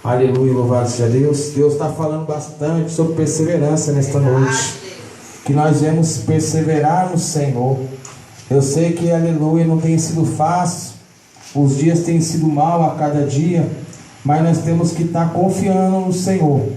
Aleluia, louvado seja Deus. Deus está falando bastante sobre perseverança nesta noite. Que nós devemos perseverar no Senhor. Eu sei que, aleluia, não tem sido fácil. Os dias têm sido mal a cada dia. Mas nós temos que estar confiando no Senhor.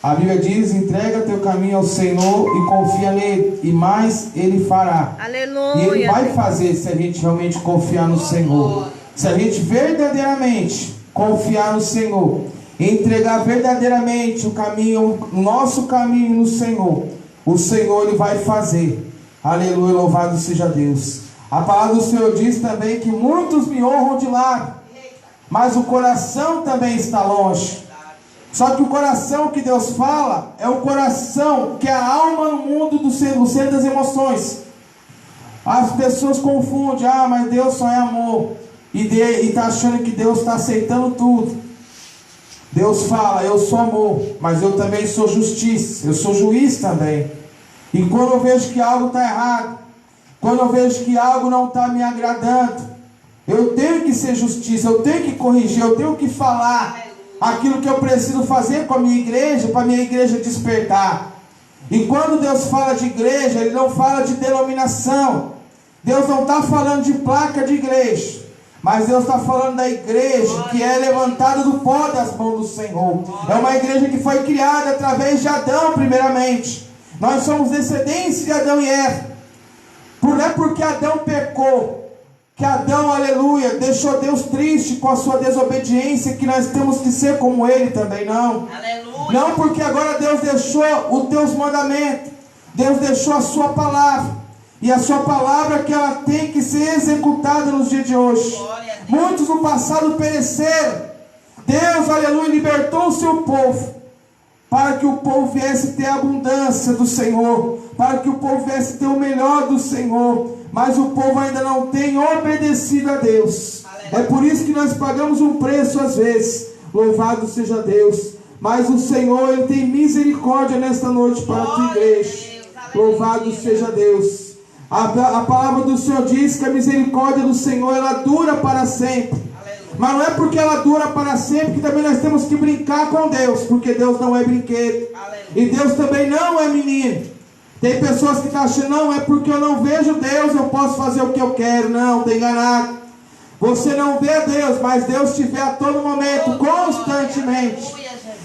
A Bíblia diz: entrega teu caminho ao Senhor e confia nele, e mais Ele fará. Aleluia. E Ele vai fazer se a gente realmente confiar no Senhor. Se a gente verdadeiramente confiar no Senhor, entregar verdadeiramente o caminho, o nosso caminho no Senhor, o Senhor Ele vai fazer. Aleluia, louvado seja Deus. A palavra do Senhor diz também que muitos me honram de lábio, mas o coração também está longe. Só que o coração que Deus fala é o coração que é a alma no mundo do centro das emoções. As pessoas confundem: ah, mas Deus só é amor, e está achando que Deus está aceitando tudo. Deus fala: eu sou amor, mas eu também sou justiça, eu sou juiz também. E quando eu vejo que algo está errado, quando eu vejo que algo não está me agradando, eu tenho que ser justiça, eu tenho que corrigir, eu tenho que falar aquilo que eu preciso fazer com a minha igreja, para a minha igreja despertar. E quando Deus fala de igreja, Ele não fala de denominação. Deus não está falando de placa de igreja, mas Deus está falando da igreja que é levantada do pó das mãos do Senhor. É uma igreja que foi criada através de Adão primeiramente. Nós somos descendentes de Adão e Eva. Não é porque Adão pecou que Adão, aleluia, deixou Deus triste com a sua desobediência, que nós temos que ser como ele também, não. Aleluia. Não porque agora Deus deixou os teus mandamentos, Deus deixou a sua palavra, e a sua palavra que ela tem que ser executada nos dias de hoje. Muitos no passado pereceram. Deus, aleluia, libertou o seu povo, para que o povo viesse ter a abundância do Senhor, para que o povo viesse ter o melhor do Senhor. Mas o povo ainda não tem obedecido a Deus. É por isso que nós pagamos um preço às vezes. Louvado seja Deus. Mas o Senhor, Ele tem misericórdia nesta noite para a tua igreja. Louvado seja Deus. A palavra do Senhor diz que a misericórdia do Senhor, ela dura para sempre. Mas não é porque ela dura para sempre que também nós temos que brincar com Deus, porque Deus não é brinquedo. E Deus também não é menino. Tem pessoas que estão achando: não, é porque eu não vejo Deus, eu posso fazer o que eu quero. Não, está enganado. Você não vê Deus, mas Deus te vê a todo momento, constantemente.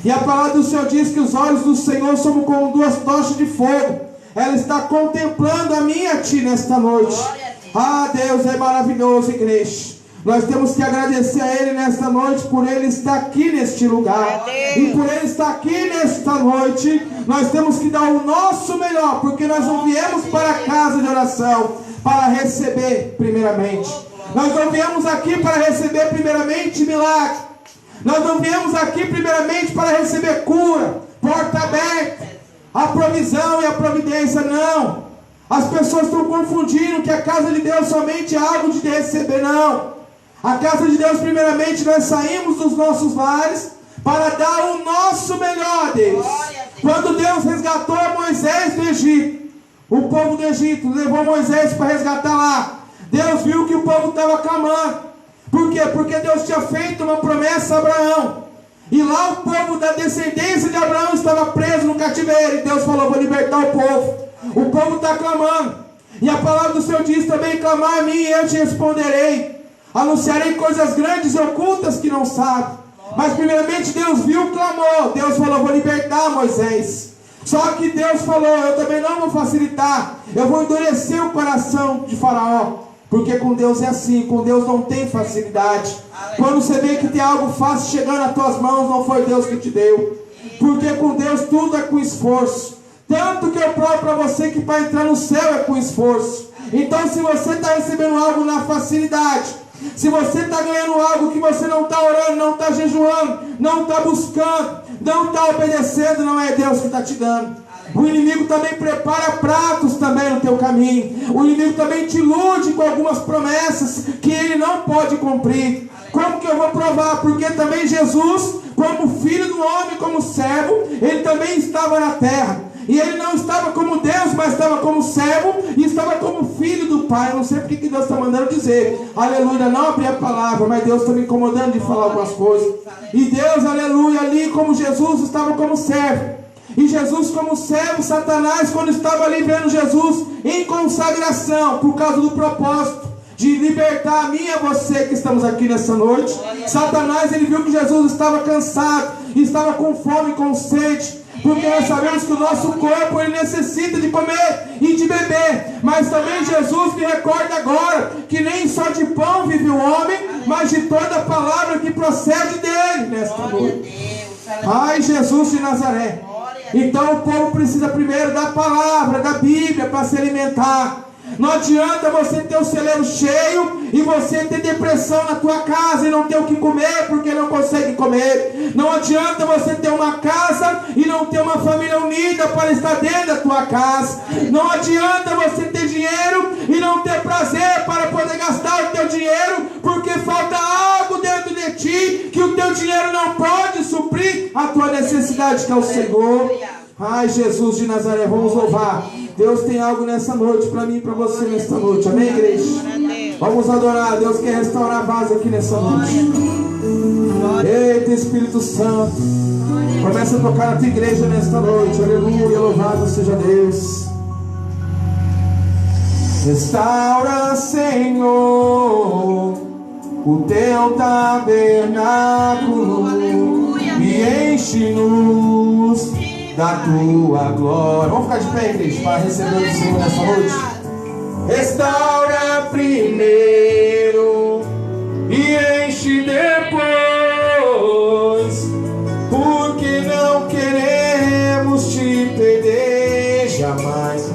E a palavra do Senhor diz que os olhos do Senhor são como duas tochas de fogo. Ela está contemplando a mim e a ti nesta noite. Ah, Deus é maravilhoso, igreja. Nós temos que agradecer a Ele nesta noite, por Ele estar aqui neste lugar. E por Ele estar aqui nesta noite, nós temos que dar o nosso melhor, porque nós não viemos para a casa de oração para receber primeiramente. Nós não viemos aqui para receber primeiramente milagre. Nós não viemos aqui primeiramente para receber cura, porta aberta, a provisão e a providência. Não. As pessoas estão confundindo que a casa de Deus somente é algo de receber. Não. A casa de Deus, primeiramente, nós saímos dos nossos lares para dar o nosso melhor a Deus. Quando Deus resgatou Moisés do Egito, o povo do Egito levou Moisés para resgatar lá. Deus viu que o povo estava clamando. Por quê? Porque Deus tinha feito uma promessa a Abraão. E lá o povo da descendência de Abraão estava preso no cativeiro. E Deus falou: vou libertar o povo. O povo está clamando. E a palavra do Senhor diz também: clamar a mim e eu te responderei. Anunciarei coisas grandes e ocultas que não sabe. Mas primeiramente Deus viu o clamor. Deus falou: vou libertar Moisés. Só que Deus falou: eu também não vou facilitar. Eu vou endurecer o coração de Faraó. Porque com Deus é assim. Com Deus não tem facilidade. Quando você vê que tem algo fácil chegando às tuas mãos, não foi Deus que te deu. Porque com Deus tudo é com esforço. Tanto que eu provo para você que para entrar no céu é com esforço. Então, se você está recebendo algo na facilidade, se você está ganhando algo que você não está orando, não está jejuando, não está buscando, não está obedecendo, não é Deus que está te dando. O inimigo também prepara pratos também no teu caminho. O inimigo também te ilude com algumas promessas que ele não pode cumprir. Como que eu vou provar? Porque também Jesus, como filho do homem, como servo, ele também estava na terra. E ele não estava como Deus, mas estava como servo e estava como filho do Pai. Eu não sei porque que Deus está mandando dizer. Aleluia, não abrir a palavra, mas Deus está me incomodando de falar algumas coisas. E Deus, aleluia, ali como Jesus estava como servo. E Jesus como servo, Satanás, quando estava ali vendo Jesus em consagração, por causa do propósito de libertar a mim e a você que estamos aqui nessa noite. Satanás, ele viu que Jesus estava cansado, estava com fome, com sede, porque nós sabemos que o nosso corpo, ele necessita de comer e de beber. Mas também Jesus me recorda agora que nem só de pão vive o homem, mas de toda a palavra que procede dele nesta noite. Ai, Jesus de Nazaré. Então o povo precisa primeiro da palavra, da Bíblia, para se alimentar. Não adianta você ter o celeiro cheio e você ter depressão na tua casa e não ter o que comer porque não consegue comer. Não adianta você ter uma casa e não ter uma família unida para estar dentro da tua casa. Não adianta você ter dinheiro e não ter prazer para poder gastar o teu dinheiro porque falta algo dentro de ti que o teu dinheiro não pode suprir a tua necessidade, que é o Senhor. Ai, Jesus de Nazaré, vamos louvar. Deus tem algo nessa noite para mim e para você nesta noite. Amém, igreja? Vamos adorar. Deus quer restaurar a base aqui nessa noite. Eita, Espírito Santo, começa a tocar na tua igreja nesta noite. Aleluia, louvado seja Deus. Restaura, Senhor, o teu tabernáculo e enche-nos da tua glória. Vamos ficar de pé, igreja, para receber o Senhor nessa noite. Restaura primeiro e enche depois, porque não queremos te perder jamais.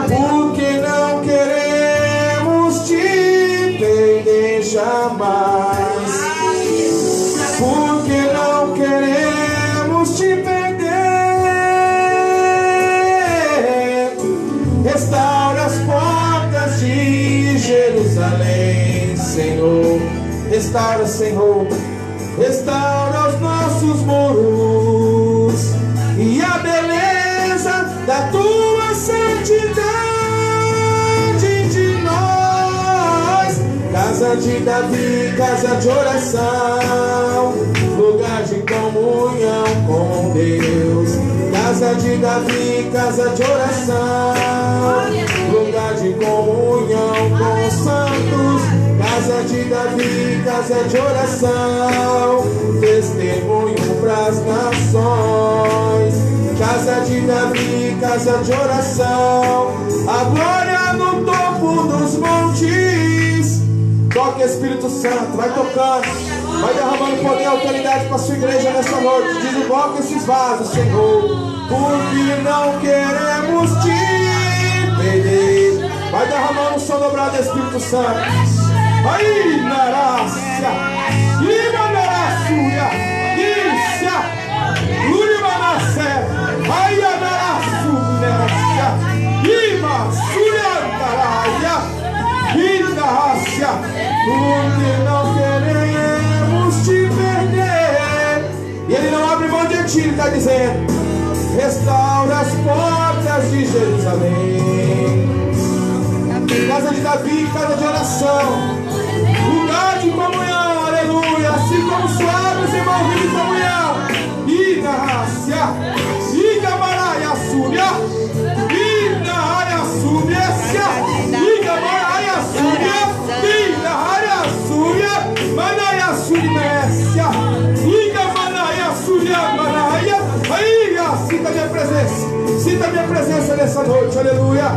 Porque não queremos te perder jamais. Porque não queremos te perder. Restaura as portas de Jerusalém, Senhor. Restaura, Senhor. Restaura os nossos muros e a beleza da tua santidade de nós. Casa de Davi, casa de oração, lugar de comunhão com Deus. Casa de Davi, casa de oração, lugar de comunhão com os santos. Casa de Davi, casa de oração, testemunho para as nações. Casa de Davi, casa de oração, a glória no topo dos montes. Toque, Espírito Santo, vai tocando, vai derramando poder e autoridade para a sua igreja nessa noite. Desenvolve esses vasos, Senhor, porque não queremos te perder. Vai derramando o som dobrado do Espírito Santo. Aí, narácia, imanaraçuia, isha, urimanacé, aí, anaraçuia, ima, suriandaraia, indarácia, porque não queremos te perder. E ele não abre mão de ti, ele está dizendo: restaura as portas de Jerusalém. Casa de Davi, casa de oração, lugar de comunhão, aleluia. Assim como suaves envolvidos em comunhão. Ida racia, Iga maraia súbia, Ida área súbia, Iga maraia súbia, Ida área súbia, Manaia súbia, Iga manaia súbia, Manaia. Aí, sinta minha presença, sinta minha presença nessa noite, aleluia.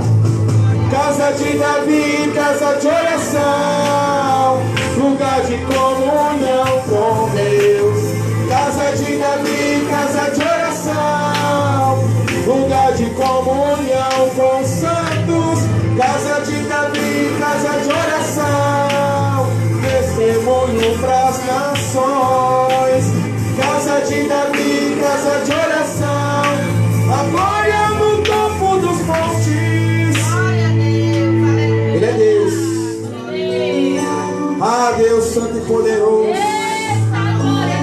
Casa de Davi, casa de oração, lugar de comunhão com Deus. Casa de Davi, casa de oração, lugar de comunhão com os santos. Casa de Davi, casa de oração, testemunho para as nações. Casa de Davi, casa de oração, a glória no topo dos montes. Ele é Deus. Ah, Deus santo e poderoso,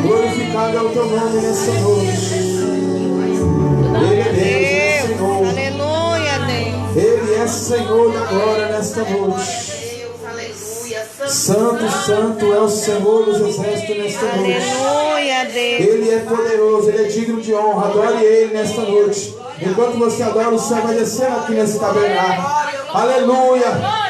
glorificado é o teu nome nessa noite. Senhor da glória nesta noite. Santo, santo é o Senhor dos exércitos nesta noite. Aleluia, Deus. Ele é poderoso, Ele é digno de honra. Adore Ele nesta noite. Enquanto você adora, o céu vai descer aqui nesse tabernáculo. Aleluia.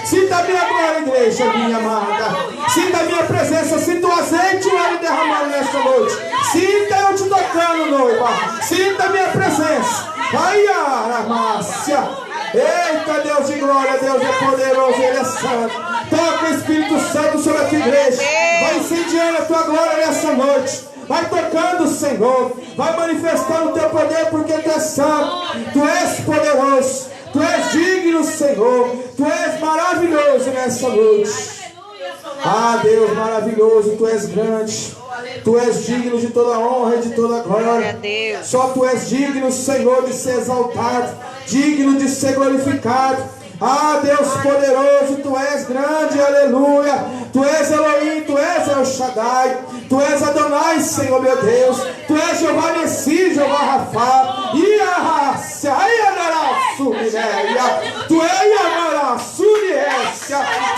Sinta a minha glória, igreja, minha amada. Sinta a minha presença. Sinta o azeite e o óleo derramando nesta noite. Sinta eu te tocando, noiva. Sinta a minha presença. Eita, Deus de glória, Deus é poderoso, Ele é santo. Toca o Espírito Santo sobre a tua igreja. Vai incendiando a tua glória nessa noite. Vai tocando, Senhor. Vai manifestando o teu poder, porque tu és santo. Tu és poderoso. Tu és digno, Senhor. Tu és maravilhoso nessa noite. Ah, Deus maravilhoso, tu és grande. Tu és digno de toda honra e de toda glória. Só tu és digno, Senhor, de ser exaltado, digno de ser glorificado. Ah, Deus poderoso, tu és grande, aleluia. Tu és Elohim, tu és El Shaddai. Tu és Adonai, Senhor meu Deus. Tu és Jeová Nessi, Jeová Rafa. Tu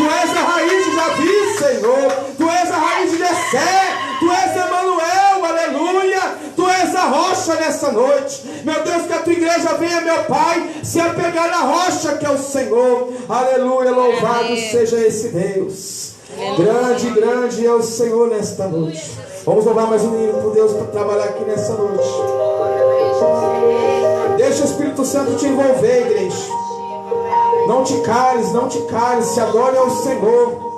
és a raiz de Davi, Senhor. Tu és a raiz de Jessé. Tu és Emanuel, aleluia. Tu és a rocha nessa noite. Meu Deus, que a tua igreja venha, meu Pai, se apegar na rocha que é o Senhor. Aleluia, louvado seja esse Deus. Grande, grande é o Senhor nesta noite. Vamos louvar mais um hino por Deus para trabalhar aqui nessa noite. Deixa o Espírito Santo te envolver, igreja. Não te cales, não te cales. Se adore ao Senhor.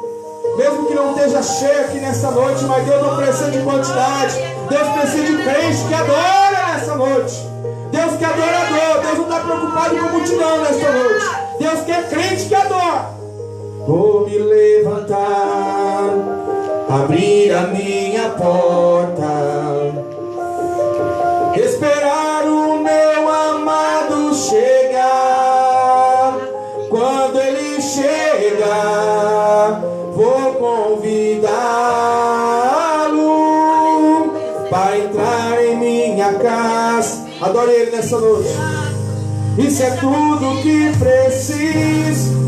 Mesmo que não esteja cheio aqui nessa noite, mas Deus não precisa de quantidade. Deus precisa de crente que adora nessa noite. Deus quer adorador. Deus não está preocupado com multidão nessa noite. Deus quer crente que adora. Vou me levantar, abrir a minha porta, esperar o meu amado chegar. Quando ele chegar, vou convidá-lo para entrar em minha casa. Adore Ele nessa noite. Isso é tudo que preciso.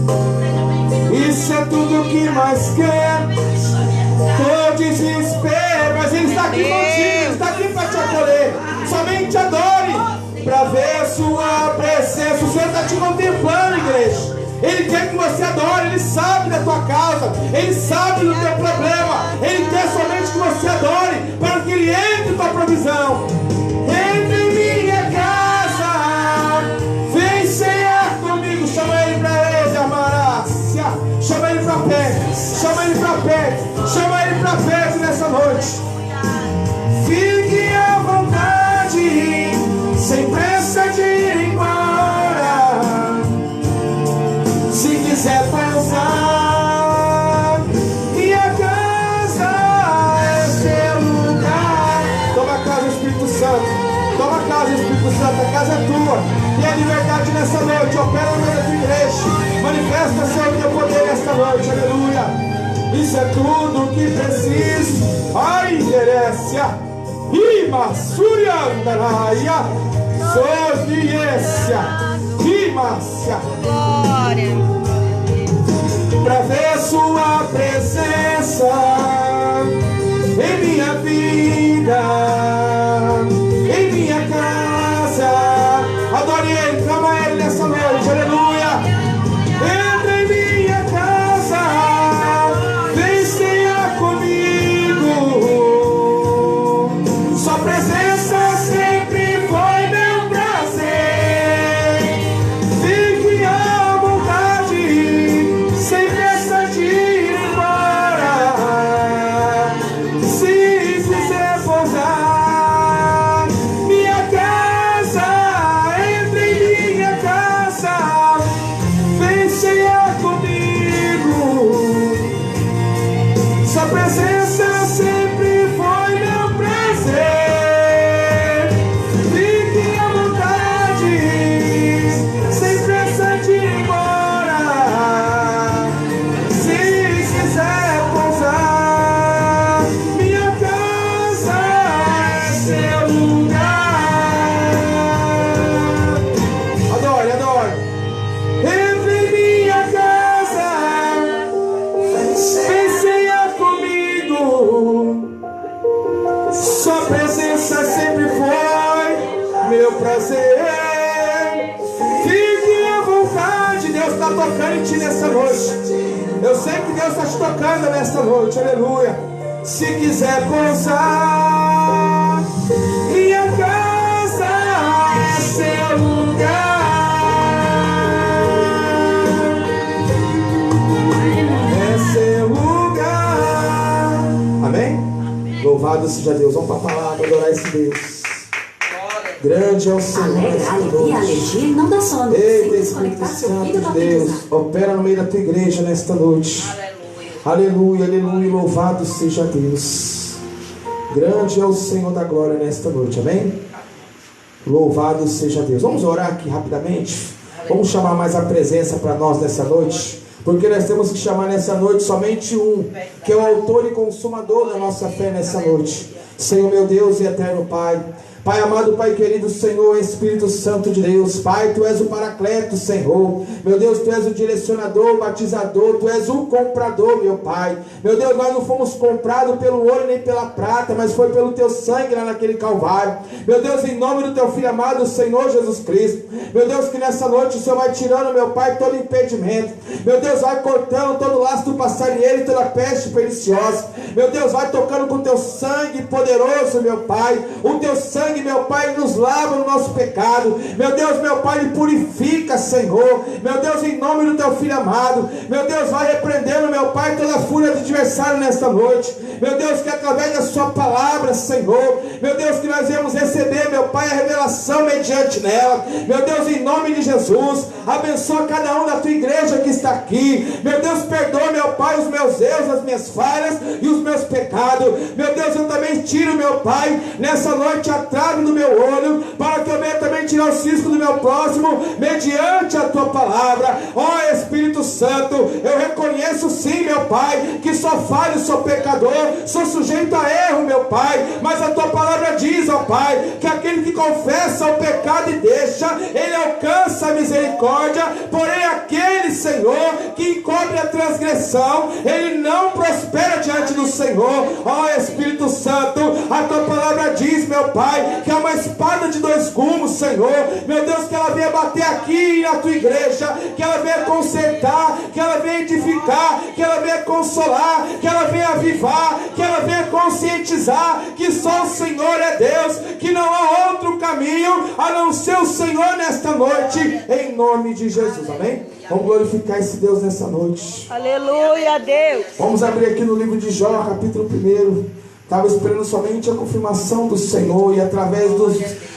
Isso é tudo que mais quero. Tô desespero, mas Ele está aqui contigo. Ele está aqui para te acolher. Somente adore para ver sua presença. O Senhor está te contemplando, igreja. Ele quer que você adore. Ele sabe da tua causa. Ele sabe do teu problema. Ele quer somente que você adore, para que Ele entre em tua provisão. Entre em minha casa, vem cear comigo. Chama Ele para ele, Amarácia. Chama Ele para perto. Chama Ele para perto. Chama Ele para perto nessa noite. Fique à vontade, sem pressa de ir embora. Se quiser pousar, minha casa é seu lugar. Toma a casa, Espírito Santo. Toma a casa, Espírito Santo. A casa é tua. E a liberdade nessa noite. Opera no meio da tua igreja. Manifesta, Senhor, o teu poder nesta noite. Aleluia. Isso é tudo que preciso. Ai, Terécia. Ima, Suriandaraia. Sofiência. Imácia. Glória. Pra ver sua presença em minha vida, em minha casa. Adore Ele, clama Ele nessa noite, aleluia. Entra em minha casa, vem cear comigo. Sua presença sempre foi meu prazer. Fique à vontade. ti nessa noite. Eu sei que Deus está te tocando nessa noite, aleluia. Se quiser pousar, minha casa é seu lugar. É seu lugar. Amém? Louvado seja Deus. Vamos para a palavra, adorar esse Deus. Grande é o Senhor. Alegria, alergia e não dá sono. Eita, Espírito Santo de Deus, opera no meio da tua igreja nesta noite. Aleluia, aleluia, louvado seja Deus. Grande é o Senhor da glória nesta noite, amém? Louvado seja Deus. Vamos orar aqui rapidamente. Vamos chamar mais a presença para nós nessa noite, porque nós temos que chamar nessa noite somente um, que é o autor e consumador da nossa fé nessa noite. Senhor meu Deus e eterno Pai, Pai amado, Pai querido, Senhor, Espírito Santo de Deus, Pai, Tu és o Paracleto, Senhor, meu Deus, Tu és o direcionador, o batizador, Tu és o comprador, meu Pai, meu Deus, nós não fomos comprados pelo ouro nem pela prata, mas foi pelo Teu sangue lá naquele Calvário, meu Deus, em nome do Teu Filho amado, Senhor Jesus Cristo, meu Deus, que nessa noite o Senhor vai tirando, meu Pai, todo impedimento, meu Deus, vai cortando todo laço do passarinheiro, toda peste perniciosa, meu Deus, vai tocando com o Teu sangue poderoso, meu Pai, o Teu sangue, meu Pai, nos lava no nosso pecado, meu Deus, meu Pai, me purifica, Senhor, meu Deus, em nome do Teu Filho amado, meu Deus, vai repreendendo, meu Pai, toda a fúria do adversário nesta noite, meu Deus, que através da Sua palavra, Senhor, meu Deus, que nós vamos receber, meu Pai, a revelação mediante nela, meu Deus, em nome de Jesus, abençoa cada um da Tua igreja que está aqui, meu Deus, perdoa, meu Pai, os meus erros, as minhas falhas e os meus pecados, meu Deus, eu também tiro, meu Pai, nessa noite a trave do meu olho, para que eu venha também tirar o cisco do meu próximo, mediante a Tua palavra. Ó Espírito Santo, eu reconheço sim, meu Pai, que sou falho, sou pecador, sou sujeito a erro, meu Pai, mas a Tua palavra diz, ó Pai, que aquele que confessa o pecado e deixa, ele alcança a misericórdia, porém aquele, Senhor, que encobre a transgressão, ele não prospera diante do Senhor. Ó Espírito Santo, a Tua palavra diz, meu Pai, que é uma espada de dois gumes, Senhor, meu Deus, que ela venha bater aqui na Tua igreja, que ela venha consertar, que ela venha edificar, que ela venha consolar, que ela venha avivar, que ela venha conscientizar que só o Senhor é Deus, que não há outro caminho a não ser o Senhor nesta noite, em nome de Jesus, amém? Vamos glorificar esse Deus nessa noite. Aleluia, Deus. Vamos abrir aqui no livro de Jó, capítulo 1. Estava esperando somente a confirmação do Senhor, e através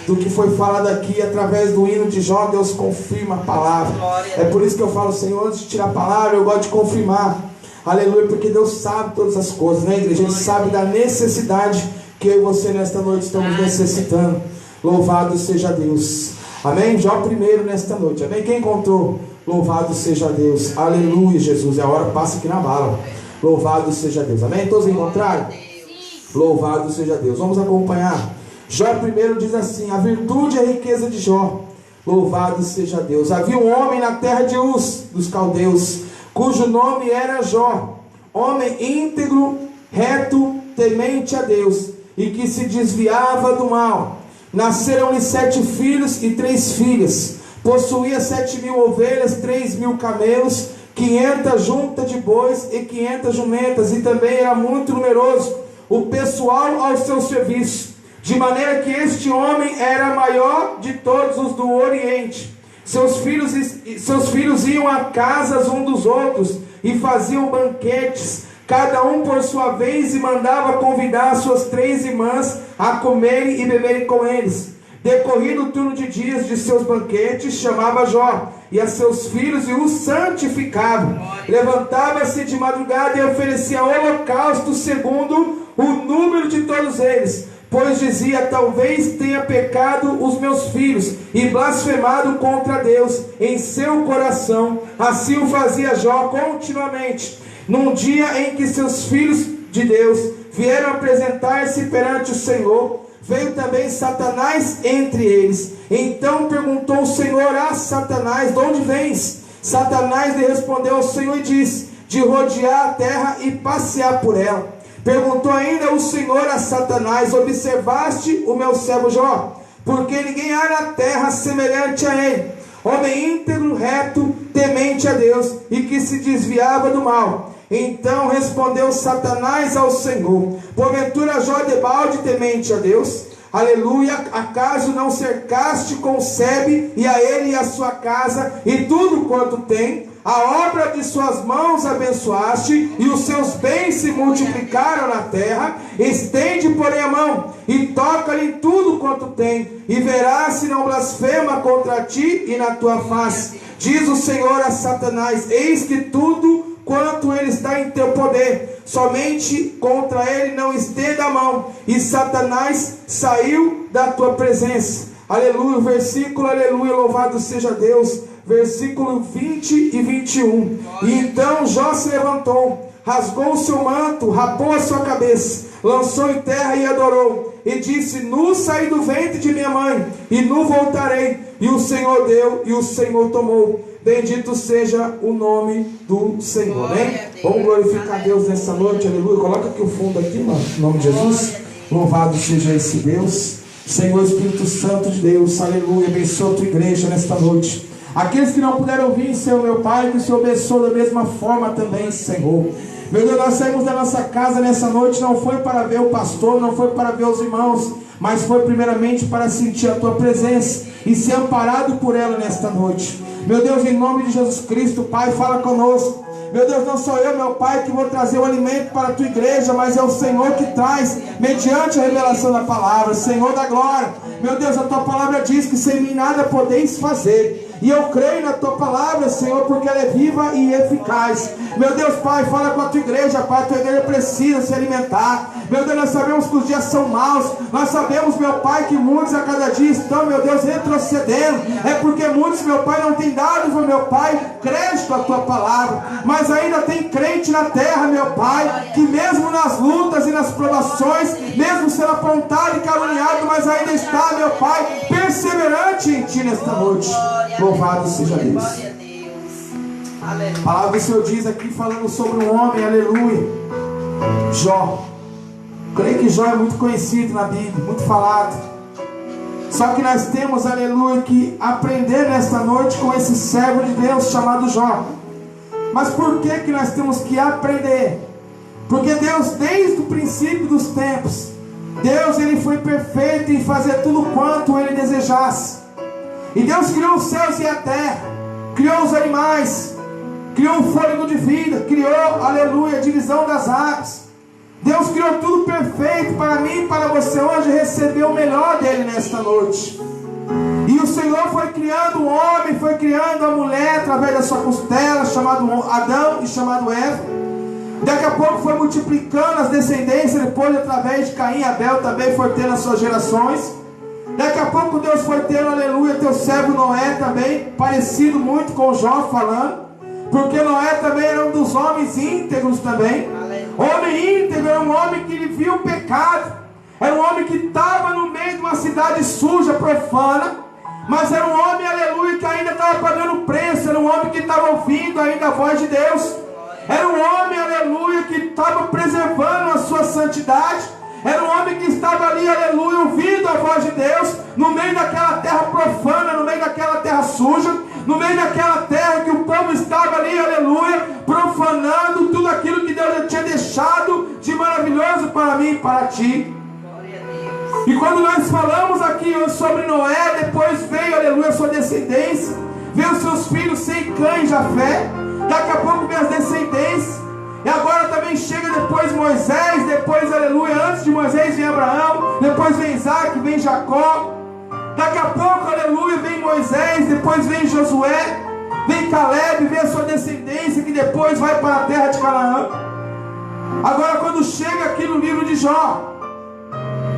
do que foi falado aqui, através do hino de Jó, Deus confirma a palavra. É por isso que eu falo, Senhor, antes de tirar a palavra, eu gosto de confirmar. Aleluia, porque Deus sabe todas as coisas, né, igreja? Ele sabe da necessidade que eu e você nesta noite estamos necessitando. Louvado seja Deus. Amém? Jó 1 nesta noite. Amém? Quem encontrou? Louvado seja Deus. Aleluia, Jesus. A hora passa aqui na bala. Louvado seja Deus. Amém? Todos encontraram? Louvado seja Deus. Vamos acompanhar. Jó 1 diz assim: a virtude e a riqueza de Jó. Louvado seja Deus. Havia um homem na terra de Uz, dos caldeus, cujo nome era Jó, homem íntegro, reto, temente a Deus, e que se desviava do mal. Nasceram-lhe 7 filhos e 3 filhas. Possuía 7.000 ovelhas, 3.000 camelos, 500 juntas de bois e 500 jumentas, e também era muito numeroso o pessoal ao seu serviço, de maneira que este homem era maior de todos os do Oriente. Seus filhos iam a casas um dos outros e faziam banquetes, cada um por sua vez, e mandava convidar suas 3 irmãs a comerem e beberem com eles. Decorrido o turno de dias de seus banquetes, chamava Jó e a seus filhos e os santificava. Levantava-se de madrugada e oferecia holocausto segundo o número de todos eles, pois dizia: talvez tenha pecado os meus filhos e blasfemado contra Deus em seu coração. Assim o fazia Jó continuamente. Num dia em que seus filhos de Deus vieram apresentar-se perante o Senhor, veio também Satanás entre eles. Então perguntou o Senhor a Satanás: de onde vens? Satanás lhe respondeu ao Senhor e disse: de rodear a terra e passear por ela. Perguntou ainda o Senhor a Satanás: observaste o meu servo Jó? Porque ninguém há na terra semelhante a ele, homem íntegro, reto, temente a Deus e que se desviava do mal. Então respondeu Satanás ao Senhor: porventura Jó debalde temente a Deus? Aleluia, acaso não cercaste com Sebe, e a ele e a sua casa, e tudo quanto tem? A obra de suas mãos abençoaste, e os seus bens se multiplicaram na terra. Estende, porém, a mão, e toca-lhe tudo quanto tem, e verás se não blasfema contra ti e na tua face. Diz o Senhor a Satanás: eis que tudo quanto ele está em teu poder, somente contra ele não estenda a mão. E Satanás saiu da tua presença. Aleluia, versículo, aleluia, louvado seja Deus. Versículo 20 e 21. E então Jó se levantou, rasgou o seu manto, rapou a sua cabeça, lançou em terra e adorou, e disse: nu saí do ventre de minha mãe, e nu voltarei. E o Senhor deu, e o Senhor tomou. Bendito seja o nome do Senhor. Amém? Vamos glorificar a Deus nessa noite, aleluia. Coloca aqui o fundo aqui, mano, em nome de Jesus. Louvado seja esse Deus. Senhor Espírito Santo de Deus, aleluia. Abençoa a tua igreja nesta noite. Aqueles que não puderam vir, Senhor meu Pai, que o Senhor abençoe da mesma forma também, Senhor. Meu Deus, nós saímos da nossa casa nessa noite, não foi para ver o pastor, não foi para ver os irmãos, mas foi primeiramente para sentir a tua presença e ser amparado por ela nesta noite. Meu Deus, em nome de Jesus Cristo, Pai, fala conosco. Meu Deus, não sou eu, meu Pai, que vou trazer o alimento para a tua igreja, mas é o Senhor que traz, mediante a revelação da palavra. Senhor da glória, meu Deus, a tua palavra diz que sem mim nada podeis fazer. E eu creio na tua palavra, Senhor, porque ela é viva e eficaz. Meu Deus, Pai, fala com a tua igreja, Pai. A tua igreja precisa se alimentar. Meu Deus, nós sabemos que os dias são maus. Nós sabemos, meu Pai, que muitos a cada dia estão, meu Deus, retrocedendo. É porque muitos, meu Pai, não têm dado, meu Pai, crédito à tua palavra. Mas ainda tem crente na terra, meu Pai, que mesmo nas lutas e nas provações, mesmo sendo apontado e caluniado, mas ainda está, meu Pai, perseverante em ti nesta noite. Louvado seja Deus. A palavra do Senhor diz aqui, falando sobre um homem, aleluia, Jó. Creio que Jó é muito conhecido na Bíblia, muito falado. Só que nós temos, aleluia, que aprender nesta noite com esse servo de Deus chamado Jó. Mas por que nós temos que aprender? Porque Deus, desde o princípio dos tempos, Deus, ele foi perfeito em fazer tudo quanto ele desejasse. E Deus criou os céus e a terra, criou os animais, criou o fôlego de vida, criou, aleluia, a divisão das águas. Deus criou tudo perfeito para mim e para você hoje receber o melhor dele nesta noite. E o Senhor foi criando o homem, foi criando a mulher através da sua costela, chamado Adão e chamado Eva. Daqui a pouco foi multiplicando as descendências, depois através de Caim e Abel também foi tendo as suas gerações. Daqui a pouco Deus foi tendo, aleluia, teu servo Noé também, parecido muito com Jó falando, porque Noé também era um dos homens íntegros também. Homem íntegro era um homem que ele viu o pecado, era um homem que estava no meio de uma cidade suja, profana, mas era um homem, aleluia, que ainda estava pagando preço, era um homem que estava ouvindo ainda a voz de Deus, era um homem, aleluia, que estava preservando a sua santidade. Era um homem que estava ali, aleluia, ouvindo a voz de Deus, no meio daquela terra profana, no meio daquela terra suja, no meio daquela terra que o povo estava ali, aleluia, profanando tudo aquilo que Deus já tinha deixado de maravilhoso para mim e para ti. E quando nós falamos aqui sobre Noé, depois veio, aleluia, a sua descendência, veio os seus filhos Sem, Cã e Jafé, daqui a pouco vem as descendências. E agora também chega depois Moisés, depois, aleluia, antes de Moisés vem Abraão, depois vem Isaac, vem Jacó. Daqui a pouco, aleluia, vem Moisés, depois vem Josué, vem Caleb, vem a sua descendência, que depois vai para a terra de Canaã. Agora quando chega aqui no livro de Jó,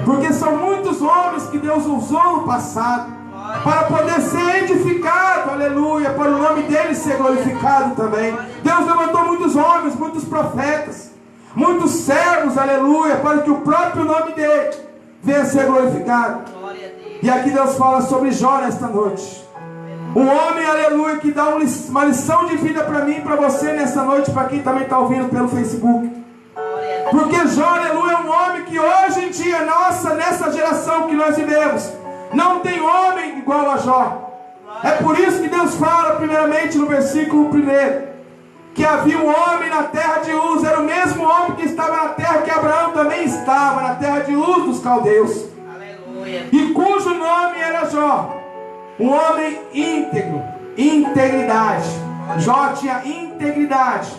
porque são muitos homens que Deus usou no passado, para poder ser edificado, aleluia, para o nome dele ser glorificado também. Deus levantou muitos homens, muitos profetas, muitos servos, aleluia, para que o próprio nome dele venha a ser glorificado. E aqui Deus fala sobre Jó nesta noite. Um homem, aleluia, que dá uma lição de vida para mim e para você nesta noite, para quem também está ouvindo pelo Facebook. Porque Jó, aleluia, é um homem que hoje em dia, nessa geração que nós vivemos, não tem homem igual a Jó. É por isso que Deus fala, primeiramente, no versículo 1, que havia um homem na terra de Uz. Era o mesmo homem que estava na terra que Abraão também estava, na terra de Uz dos caldeus. Aleluia. E cujo nome era Jó. Um homem íntegro, integridade. Jó tinha integridade.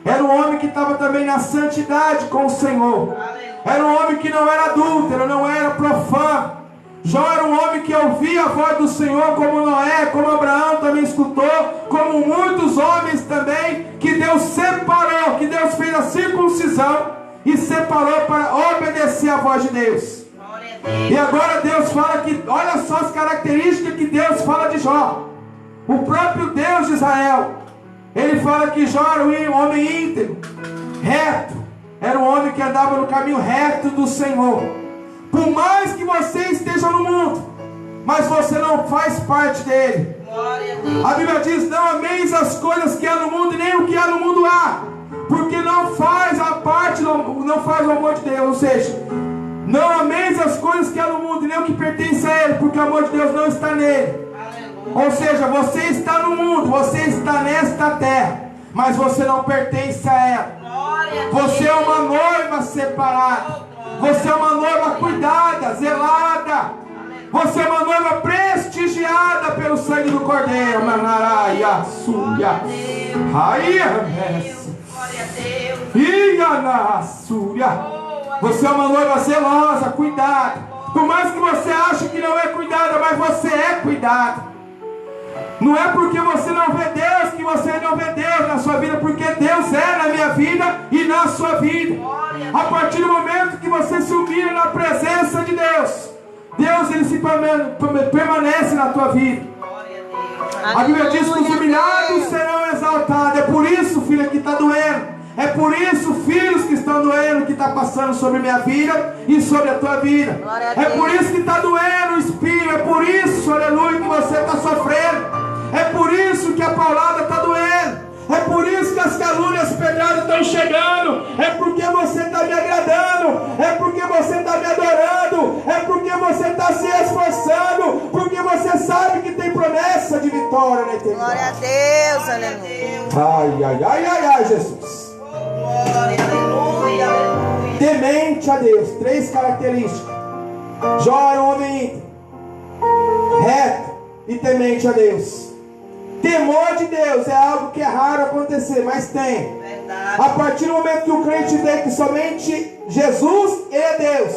Era um homem que estava também na santidade com o Senhor. Era um homem que não era adúltero, não era profano. Jó era um homem que ouvia a voz do Senhor, como Noé, como Abraão também escutou, como muitos homens também, que Deus separou, que Deus fez a circuncisão e separou para obedecer a voz de Deus. E agora Deus fala que, olha só as características que Deus fala de Jó. O próprio Deus de Israel, ele fala que Jó era um homem íntegro, reto, era um homem que andava no caminho reto do Senhor. Por mais que você esteja no mundo, mas você não faz parte dele. A Bíblia diz: não ameis as coisas que há no mundo, e nem o que há no mundo há, porque não faz a parte, não faz o amor de Deus. Ou seja, não ameis as coisas que há no mundo, e nem o que pertence a ele, porque o amor de Deus não está nele. Ou seja, você está no mundo, você está nesta terra, mas você não pertence a ela. Você é uma noiva separada. Você é uma noiva cuidada, zelada. Você é uma noiva prestigiada pelo sangue do Cordeiro. Manaraia, Súria. Raia, Iana, Súria. Você é uma noiva zelosa, cuidada. Por mais que você ache que não é cuidada, mas você é cuidada. Não é porque você não vê Deus que você não vê Deus na sua vida, porque Deus é na minha vida e na sua vida. A partir do momento que você se humilha na presença de Deus, Deus ele se permanece na tua vida. A Bíblia diz que os humilhados serão exaltados. É por isso, filha, que está doendo. É por isso, filhos que estão doendo, que está passando sobre minha vida e sobre a tua vida. É por isso que está doendo o espinho. É por isso, aleluia, que você está sofrendo. É por isso que a paulada está doendo. É por isso que as calúnias pedradas estão chegando. É porque você está me agradando. É porque você está me adorando. É porque você está se esforçando. Porque você sabe que tem promessa de vitória na eternidade. Glória a Deus, aleluia. Ai, ai, ai, ai, ai, Jesus. Glória, aleluia, aleluia. Temente a Deus. 3 características. Jó era um homem reto e temente a Deus. Temor de Deus é algo que é raro acontecer, mas tem. Verdade. A partir do momento que o crente vê que somente Jesus é Deus,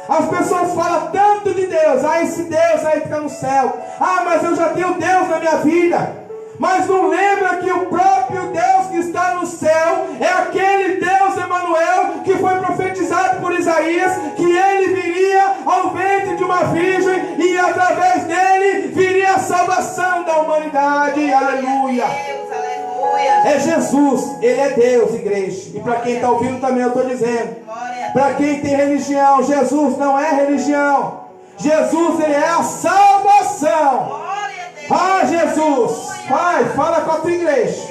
as pessoas falam tanto de Deus. Ah, esse Deus aí fica no céu. Ah, mas eu já tenho Deus na minha vida. Mas não lembra que o próprio Deus que está no céu é aquele Deus Emanuel que foi profetizado por Isaías, que ele viria ao ventre de uma virgem e através dele viria a salvação da humanidade. Aleluia. Deus, aleluia. É Jesus, ele é Deus, igreja. E para quem está ouvindo também eu estou dizendo. Para quem tem religião, Jesus não é religião. Jesus, ele é a salvação. Ah, Jesus, Pai, fala com a tua igreja.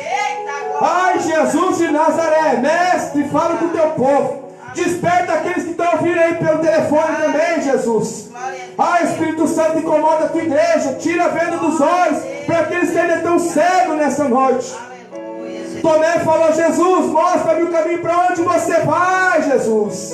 Ai, Jesus de Nazaré, mestre, fala com o teu povo. Desperta aqueles que estão ouvindo aí pelo telefone também, Jesus. Ai, Espírito Santo, incomoda a tua igreja. Tira a venda dos olhos para aqueles que ainda estão cegos nessa noite. Tomé falou: Jesus, mostra-me o caminho para onde você vai, Jesus.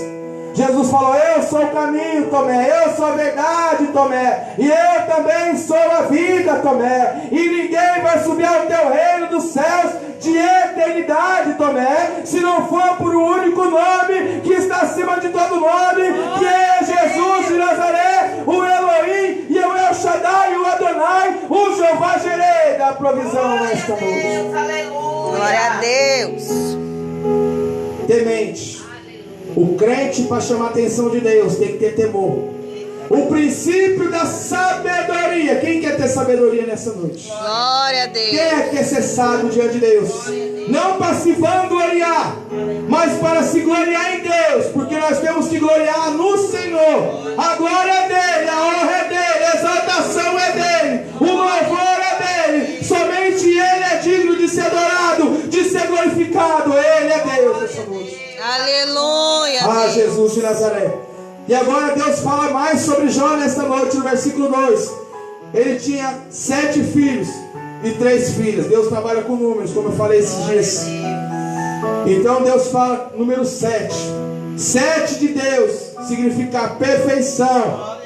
Jesus falou: eu sou o caminho, Tomé, eu sou a verdade, Tomé, e eu também sou a vida, Tomé, e ninguém vai subir ao teu reino dos céus de eternidade, Tomé, se não for por um único nome que está acima de todo nome, que é Jesus de Nazaré, o Elohim, e o El Shaddai, o Adonai, o Jeová Jireh, da provisão nesta noite. Glória a Deus. Temente. O crente, para chamar a atenção de Deus, tem que ter temor. O princípio da sabedoria. Quem quer ter sabedoria nessa noite? Glória a Deus. Quem quer ser sábio diante de Deus? Não para se vangloriar, mas para se gloriar em Deus. Porque nós temos que gloriar no Senhor. A glória é dele, a honra é dele, a exaltação é dele, o louvor é dele. Somente ele é digno de ser adorado, de ser glorificado. Ele é Deus nessa noite. Aleluia. Ah, Jesus de Nazaré. E agora Deus fala mais sobre Jó nesta noite, no versículo 2. ele tinha 7 filhos e 3 filhas. Deus trabalha com números, como eu falei esses dias. Então Deus fala número 7. 7 de Deus significa perfeição.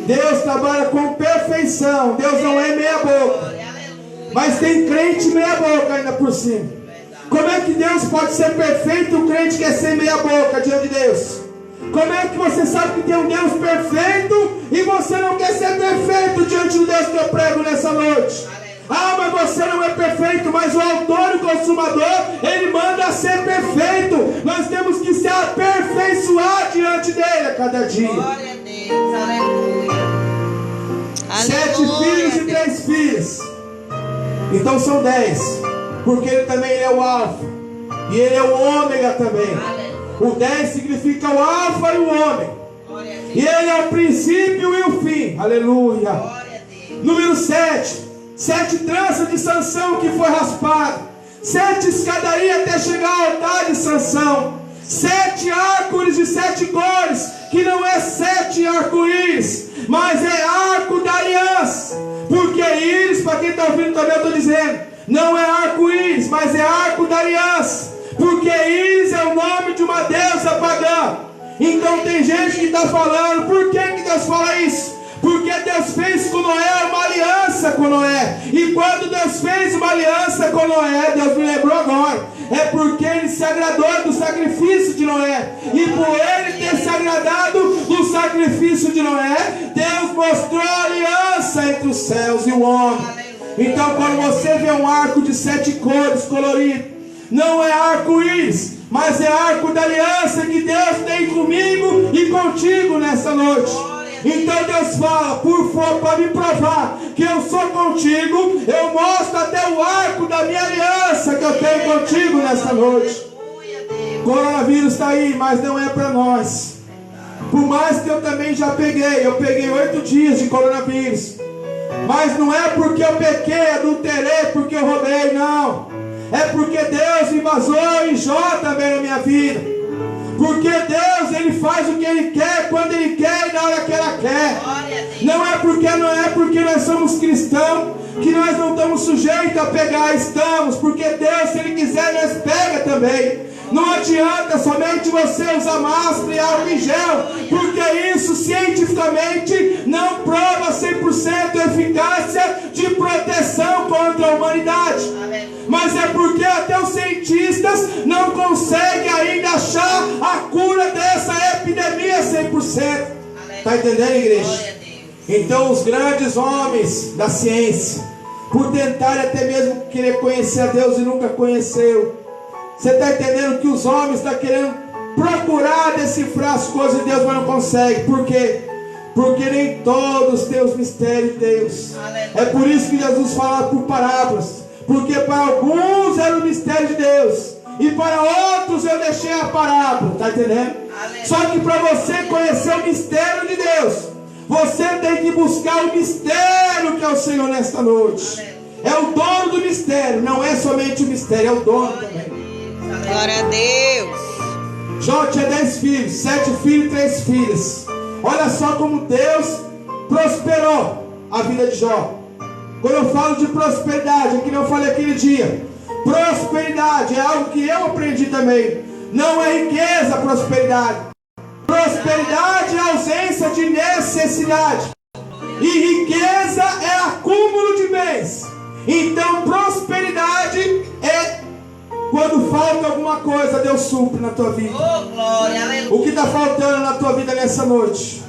Deus trabalha com perfeição. Deus não é meia boca. Mas tem crente meia boca ainda por cima. Como é que Deus pode ser perfeito e o crente quer ser meia boca diante de Deus? Como é que você sabe que tem um Deus perfeito e você não quer ser perfeito diante do Deus que eu prego nessa noite? Ah, mas você não é perfeito, mas o autor e o consumador, ele manda ser perfeito. Nós temos que se aperfeiçoar diante dele a cada dia. Glória a Deus, aleluia. 7 filhos e 3 filhas. Então são 10. Porque ele também é o alfa. E ele é o ômega também. O 10 significa o alfa e o ômega. E ele é o princípio e o fim. Aleluia. Número 7. 7 tranças de Sansão que foi raspada. 7 escadarias até chegar ao altar de Sansão. 7 árvores de 7 cores, que não é 7 arco-íris, mas é arco da aliança. Porque íris, para quem está ouvindo também eu estou dizendo, não é arco-íris, mas é arco da aliança. Porque íris é o nome de uma deusa pagã. Então tem gente que está falando, por que Deus fala isso? Porque Deus fez com Noé uma aliança com Noé. E quando Deus fez uma aliança com Noé, Deus me lembrou agora, é porque ele se agradou do sacrifício de Noé. E por ele ter se agradado do sacrifício de Noé, Deus mostrou a aliança entre os céus e o homem. Então quando você vê um arco de 7 cores colorido, não é arco-íris, mas é arco da aliança que Deus tem comigo e contigo nessa noite. Então Deus fala, por favor, para me provar que eu sou contigo, eu mostro até o arco da minha aliança que eu tenho contigo nessa noite. Coronavírus está aí, mas não é para nós. Por mais que eu também já peguei, eu peguei 8 dias de coronavírus. Mas não é porque eu pequei, adulterei, porque eu roubei, não. É porque Deus me vazou em Jó também na minha vida. Porque Deus, ele faz o que ele quer, quando ele quer e na hora que ela quer. Não é porque nós somos cristãos que nós não estamos sujeitos a pegar, estamos. Porque Deus, se ele quiser, nós pega também. Não adianta somente você usar máscara e álcool em gel, porque isso cientificamente não prova 100% eficácia de proteção contra a humanidade. Mas é porque até os cientistas não conseguem ainda achar a cura dessa epidemia 100%. Está entendendo, igreja? Então os grandes homens da ciência, por tentarem até mesmo querer conhecer a Deus e nunca conheceu, você está entendendo que os homens estão querendo procurar decifrar as coisas de Deus, mas não conseguem. Por quê? Porque nem todos têm os mistérios de Deus. É por isso que Jesus fala por parábolas. Porque para alguns era o mistério de Deus, e para outros eu deixei a parábola. Está entendendo? Só que para você conhecer o mistério de Deus, você tem que buscar o mistério que é o Senhor nesta noite. É o dono do mistério, não é somente o mistério, é o dono também. Glória a Deus. Jó tinha 10 filhos, 7 filhos e 3 filhas. Olha só como Deus prosperou a vida de Jó. Quando eu falo de prosperidade, é que eu falei aquele dia, prosperidade é algo que eu aprendi também. Não é riqueza, prosperidade. Prosperidade é ausência de necessidade. E riqueza é acúmulo de bens. Então prosperidade é quando falta alguma coisa, Deus supre na tua vida. O que está faltando na tua vida nessa noite?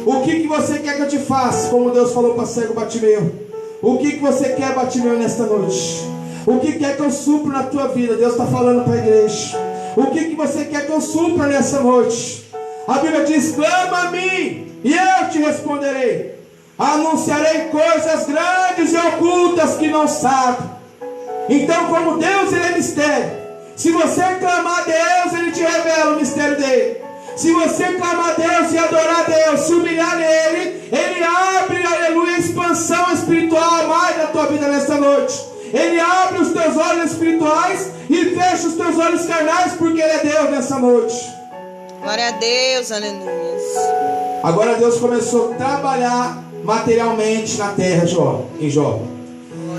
O que você quer que eu te faça? Como Deus falou para cego Batimeu. O que você quer, Batimeu, nesta noite? O que quer que eu supra na tua vida? Deus está falando para a igreja. O que você quer que eu supra nessa noite? A Bíblia diz, clama a mim e eu te responderei. Anunciarei coisas grandes e ocultas que não sabe. Então, como Deus, ele é mistério. Se você clamar a Deus, ele te revela o mistério dele. Se você clamar a Deus e adorar a Deus, se humilhar nele, ele abre, aleluia, expansão espiritual a mais na tua vida nessa noite. Ele abre os teus olhos espirituais e fecha os teus olhos carnais, porque ele é Deus nessa noite. Glória a Deus, aleluia. Agora Deus começou a trabalhar materialmente na terra, em Jó.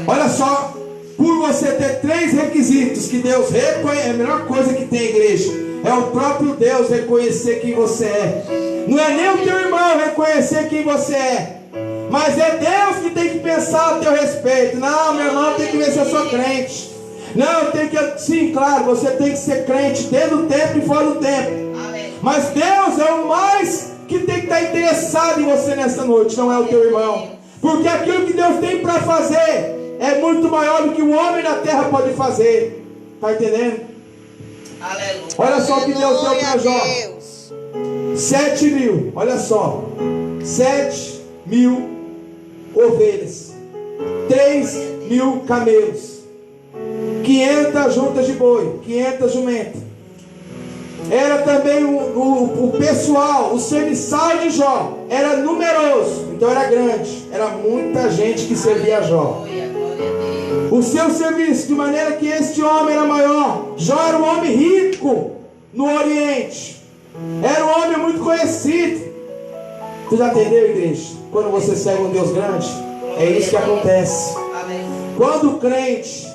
Olha só, por você ter 3 requisitos que Deus reconhece, a melhor coisa que tem, igreja, é o próprio Deus reconhecer quem você é. Não é nem o teu irmão reconhecer quem você é, mas é Deus que tem que pensar a teu respeito. Não, meu irmão tem que ver se eu sou crente. Não, eu tenho que... Sim, claro, você tem que ser crente dentro do tempo e fora do tempo. Mas Deus é o mais que tem que estar interessado em você nessa noite, não é o teu irmão. Porque aquilo que Deus tem para fazer é muito maior do que o homem na terra pode fazer. Está entendendo? Aleluia. Olha só o que Deus deu para Jó. 7.000, olha só. 7.000 ovelhas, 3.000 camelos, 500 juntas de boi, 500 jumentas. Era também o pessoal, o serviçal de Jó era numeroso, então era grande, era muita gente que servia a Jó. O seu serviço, de maneira que este homem era maior. Jó era um homem rico no Oriente, era um homem muito conhecido. Você já entendeu, igreja? Quando você serve um Deus grande, é isso que acontece. Quando o crente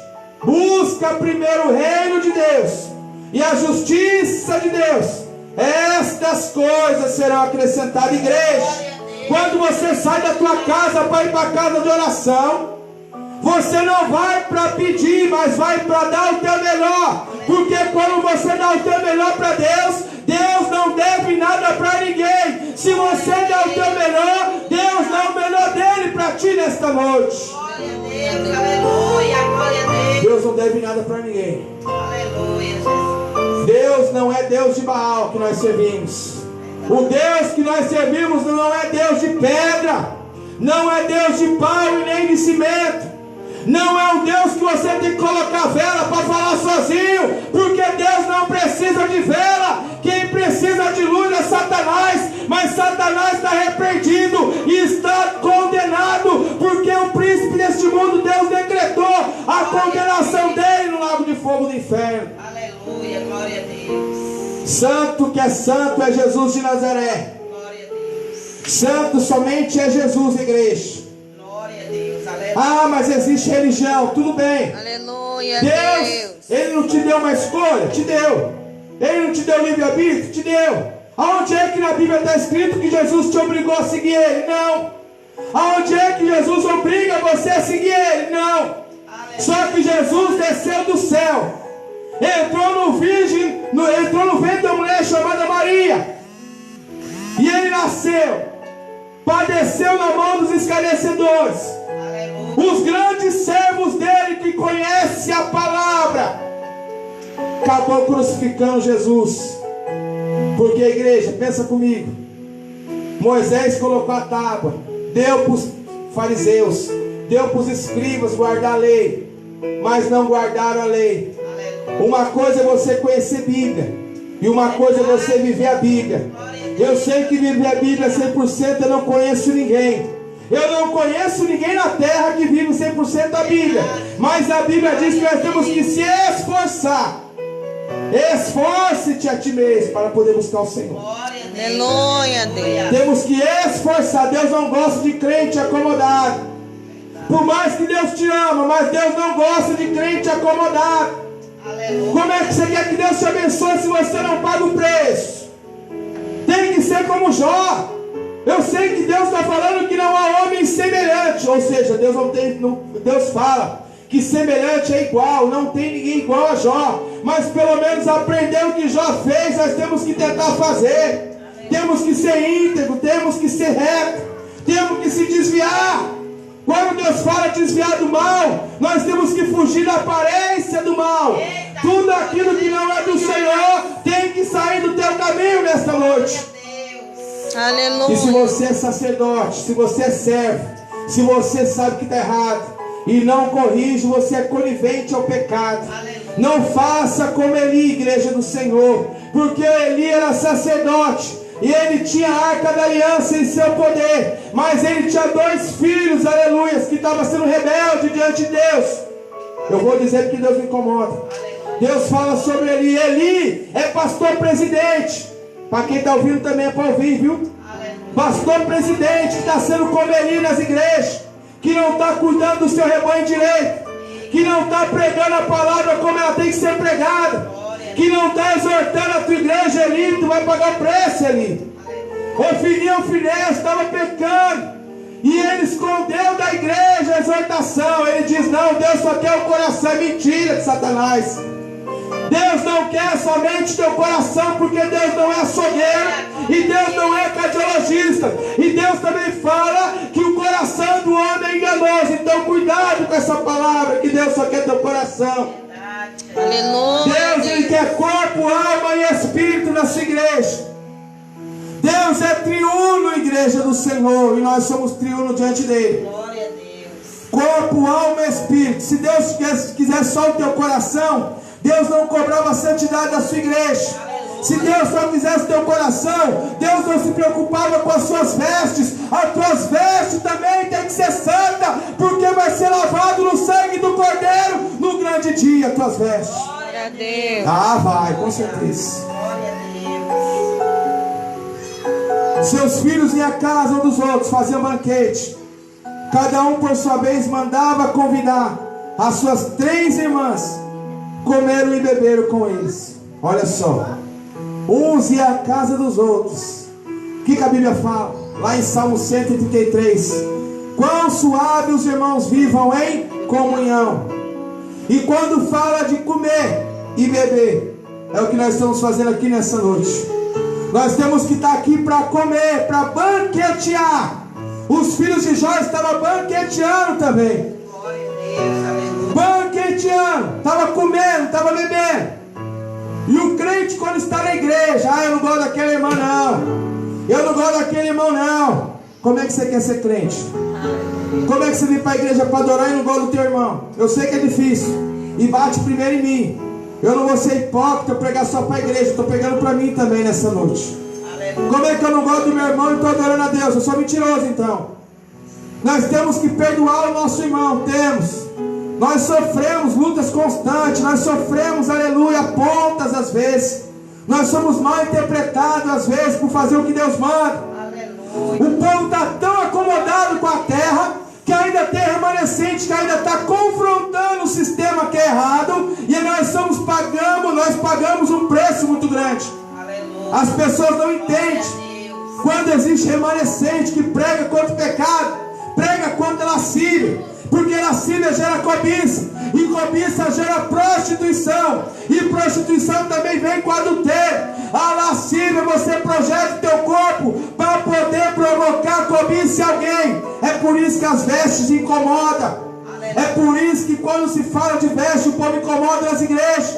busca primeiro o reino de Deus e a justiça de Deus, estas coisas serão acrescentadas. Igreja, quando você sai da tua casa para ir para a casa de oração, você não vai para pedir, mas vai para dar o teu melhor. Porque quando você dá o teu melhor para Deus, Deus não deve nada para ninguém. Se você der o teu melhor, Deus dá o melhor dele para ti nesta noite. Glória a Deus, aleluia, glória a Deus. Deus não deve nada para ninguém. Aleluia, Jesus. Deus não é Deus de Baal que nós servimos. O Deus que nós servimos não é Deus de pedra, não é Deus de pau e nem de cimento. Não é um Deus que você tem que colocar vela para falar sozinho, porque Deus não precisa de vela. Quem precisa de luz é Satanás, mas Satanás está repreendido e está condenado, porque o príncipe deste mundo, Deus decretou a condenação dele no lago de fogo do inferno. Aleluia, glória a Deus. Santo que é santo é Jesus de Nazaré. Glória a Deus. Santo somente é Jesus, igreja. Glória a Deus, aleluia. Ah, mas existe religião, tudo bem. Aleluia, Deus, Ele não te deu uma escolha? Te deu. Ele não te deu livre-arbítrio? Te deu. Aonde é que na Bíblia está escrito que Jesus te obrigou a seguir Ele? Não. Aonde é que Jesus obriga você a seguir Ele? Não. Aleluia. Só que Jesus desceu do céu, entrou no ventre da mulher chamada Maria, e Ele nasceu, padeceu na mão dos escarnecedores. Aleluia. Os grandes servos dele que conhecem a palavra, acabou crucificando Jesus. Porque a igreja, pensa comigo, Moisés colocou a tábua, deu para os fariseus, deu para os escribas guardar a lei, mas não guardaram a lei. Uma coisa é você conhecer Bíblia, e uma coisa é você viver a Bíblia. Eu sei que viver a Bíblia 100% eu não conheço ninguém. Eu não conheço ninguém na terra que vive 100% a Bíblia. Mas a Bíblia diz que nós temos que se esforçar. Esforce-te a ti mesmo para poder buscar o Senhor. Aleluia, Deus. Temos que esforçar. Deus não gosta de crente acomodado. Por mais que Deus te ama, mas Deus não gosta de crente acomodado. Aleluia. Como é que você quer que Deus te abençoe se você não paga o preço? Tem que ser como Jó. Eu sei que Deus está falando que não há homem semelhante. Ou seja, Deus fala que semelhante é igual. Não tem ninguém igual a Jó. Mas pelo menos aprender o que Jó fez, nós temos que tentar fazer. Temos que ser íntegro, temos que ser reto, temos que se desviar. Quando Deus fala desviar do mal, nós temos que fugir da aparência do mal. Tudo aquilo que não é do Senhor tem que sair do teu caminho nesta noite. Aleluia. E se você é sacerdote, se você é servo, se você sabe que está errado e não corrige, você é conivente ao pecado. Não faça como Eli, igreja do Senhor, porque Eli era sacerdote e ele tinha a arca da aliança em seu poder, mas ele tinha 2 filhos, aleluia, que estavam sendo rebeldes diante de Deus. Eu vou dizer porque Deus me incomoda. Deus fala sobre Eli. Eli é pastor presidente. Para quem está ouvindo também é para ouvir, viu? pastor presidente que está sendo comerido nas igrejas, que não está cuidando do seu rebanho direito, que não está pregando a palavra como ela tem que ser pregada, que não está exortando a tua igreja, Eli, tu vai pagar o preço, Eli. O filhinho Finés estava pecando, e ele escondeu da igreja a exortação. Ele diz: não, Deus só quer o coração. É mentira de Satanás. Deus não quer somente teu coração, porque Deus não é açougueiro, e Deus não é cardiologista, e Deus também fala que o coração do homem é enganoso. Então cuidado com essa palavra, que Deus só quer teu coração. Aleluia. Deus, Ele quer corpo, alma e espírito na sua igreja. Deus é triuno, igreja do Senhor, e nós somos triuno diante dele. Glória a Deus. Corpo, alma e espírito. Se Deus quiser só o teu coração, Deus não cobrava a santidade da sua igreja. Se Deus só quisesse teu coração, Deus não se preocupava com as suas vestes. As tuas vestes também tem que ser santa, porque vai ser lavado no sangue do Cordeiro no grande dia, as tuas vestes. Glória a Deus. Ah, vai, com certeza. Glória a Deus. Seus filhos iam à casa um dos outros, faziam banquete. Cada um por sua vez mandava convidar as suas 3 irmãs. Comeram e beberam com eles. Olha só, uns iam à casa dos outros. O que a Bíblia fala? Lá em Salmo 133: quão suave os irmãos vivam em comunhão. E quando fala de comer e beber, é o que nós estamos fazendo aqui nessa noite. Nós temos que estar aqui para comer, para banquetear. Os filhos de Jó estavam banqueteando também. Glória a Deus. Aleluia. Banqueteando, estava comendo, estava bebendo. E o crente, quando está na igreja: ah, eu não gosto daquele irmão não, eu não gosto daquele irmão não. Como é que você quer ser crente? Como é que você vem para a igreja para adorar e não gosta do teu irmão? Eu sei que é difícil, e bate primeiro em mim. Eu não vou ser hipócrita, eu pregar só para a igreja, estou pregando para mim também nessa noite. Aleluia. Como é que eu não gosto do meu irmão e estou adorando a Deus? Eu sou mentiroso então. Nós temos que perdoar o nosso irmão, temos. Nós sofremos lutas constantes, nós sofremos, aleluia, pontas às vezes. Nós somos mal interpretados às vezes por fazer o que Deus manda. Aleluia. O povo está tão acomodado com a terra, que ainda tem remanescente, que ainda está confrontando o sistema que é errado, e nós pagamos um preço muito grande. Aleluia. As pessoas não entendem. Quando existe remanescente que prega contra o pecado, prega contra a lascívia, porque lascívia gera cobiça, e cobiça gera prostituição, e prostituição também vem com adultério. A lascívia, você projeta o teu corpo para poder provocar cobiça em alguém. É por isso que as vestes incomodam. É por isso que quando se fala de veste, o povo incomoda nas igrejas.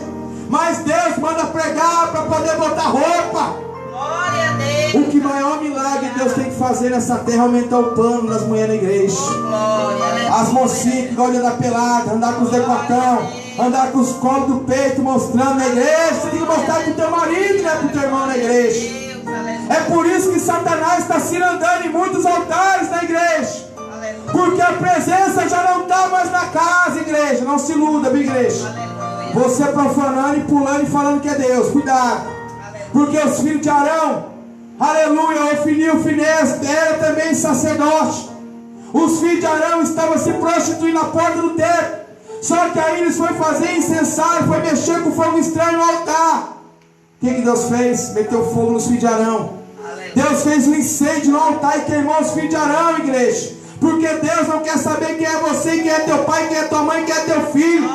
Mas Deus manda pregar para poder botar roupa. Glória a Deus. O que maior milagre Deus tem que fazer nessa terra é aumentar o pano das mulheres na igreja. Glória. As mocinhas que gostam de andar pelada, andar com os decotão, andar com os colos do peito mostrando na igreja. Você tem que mostrar para o teu marido, né, para o teu irmão na igreja. Deus. Aleluia. É por isso que Satanás está se andando em muitos altares na igreja. Aleluia. Porque a presença já não está mais na casa, igreja. Não se iluda, minha igreja. Aleluia. Você profanando e pulando e falando que é Deus. Cuidado. Porque os filhos de Arão, aleluia, Ofni e o Finés era também sacerdote. Os filhos de Arão estavam se prostituindo na porta do templo. Só que aí eles foram fazer incensário, foi mexer com fogo estranho no altar. O que Deus fez? Meteu fogo nos filhos de Arão. Deus fez um incêndio no altar e queimou os filhos de Arão, igreja. Porque Deus não quer saber quem é você, quem é teu pai, quem é tua mãe, quem é teu filho.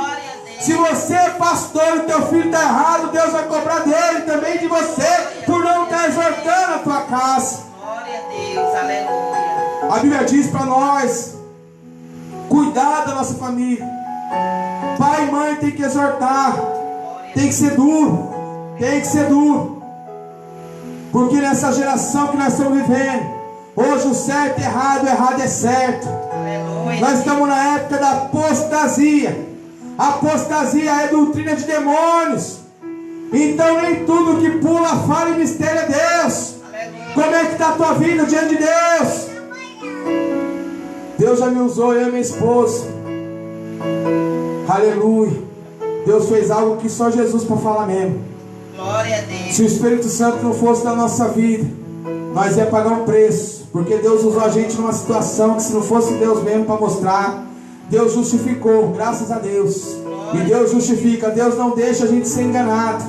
Se você é pastor e teu filho está errado, Deus vai cobrar dele também de você, por não estar exortando a tua casa. Glória a Deus. Aleluia. A Bíblia diz para nós: cuidar da nossa família. Pai e mãe tem que exortar, tem que ser duro, tem que ser duro. Porque nessa geração que nós estamos vivendo, hoje o certo é errado, o errado é certo. Aleluia. Nós estamos na época da apostasia. A apostasia é doutrina de demônios. Então nem tudo que pula, fala e mistério é Deus. Aleluia. Como é que está a tua vida diante de Deus? Deus já me usou, eu e minha esposa. Aleluia. Deus fez algo que só Jesus para falar mesmo. Glória a Deus. Se o Espírito Santo não fosse na nossa vida, nós ia pagar um preço, porque Deus usou a gente numa situação que, se não fosse Deus mesmo para mostrar, Deus justificou, graças a Deus. E Deus justifica, Deus não deixa a gente ser enganado.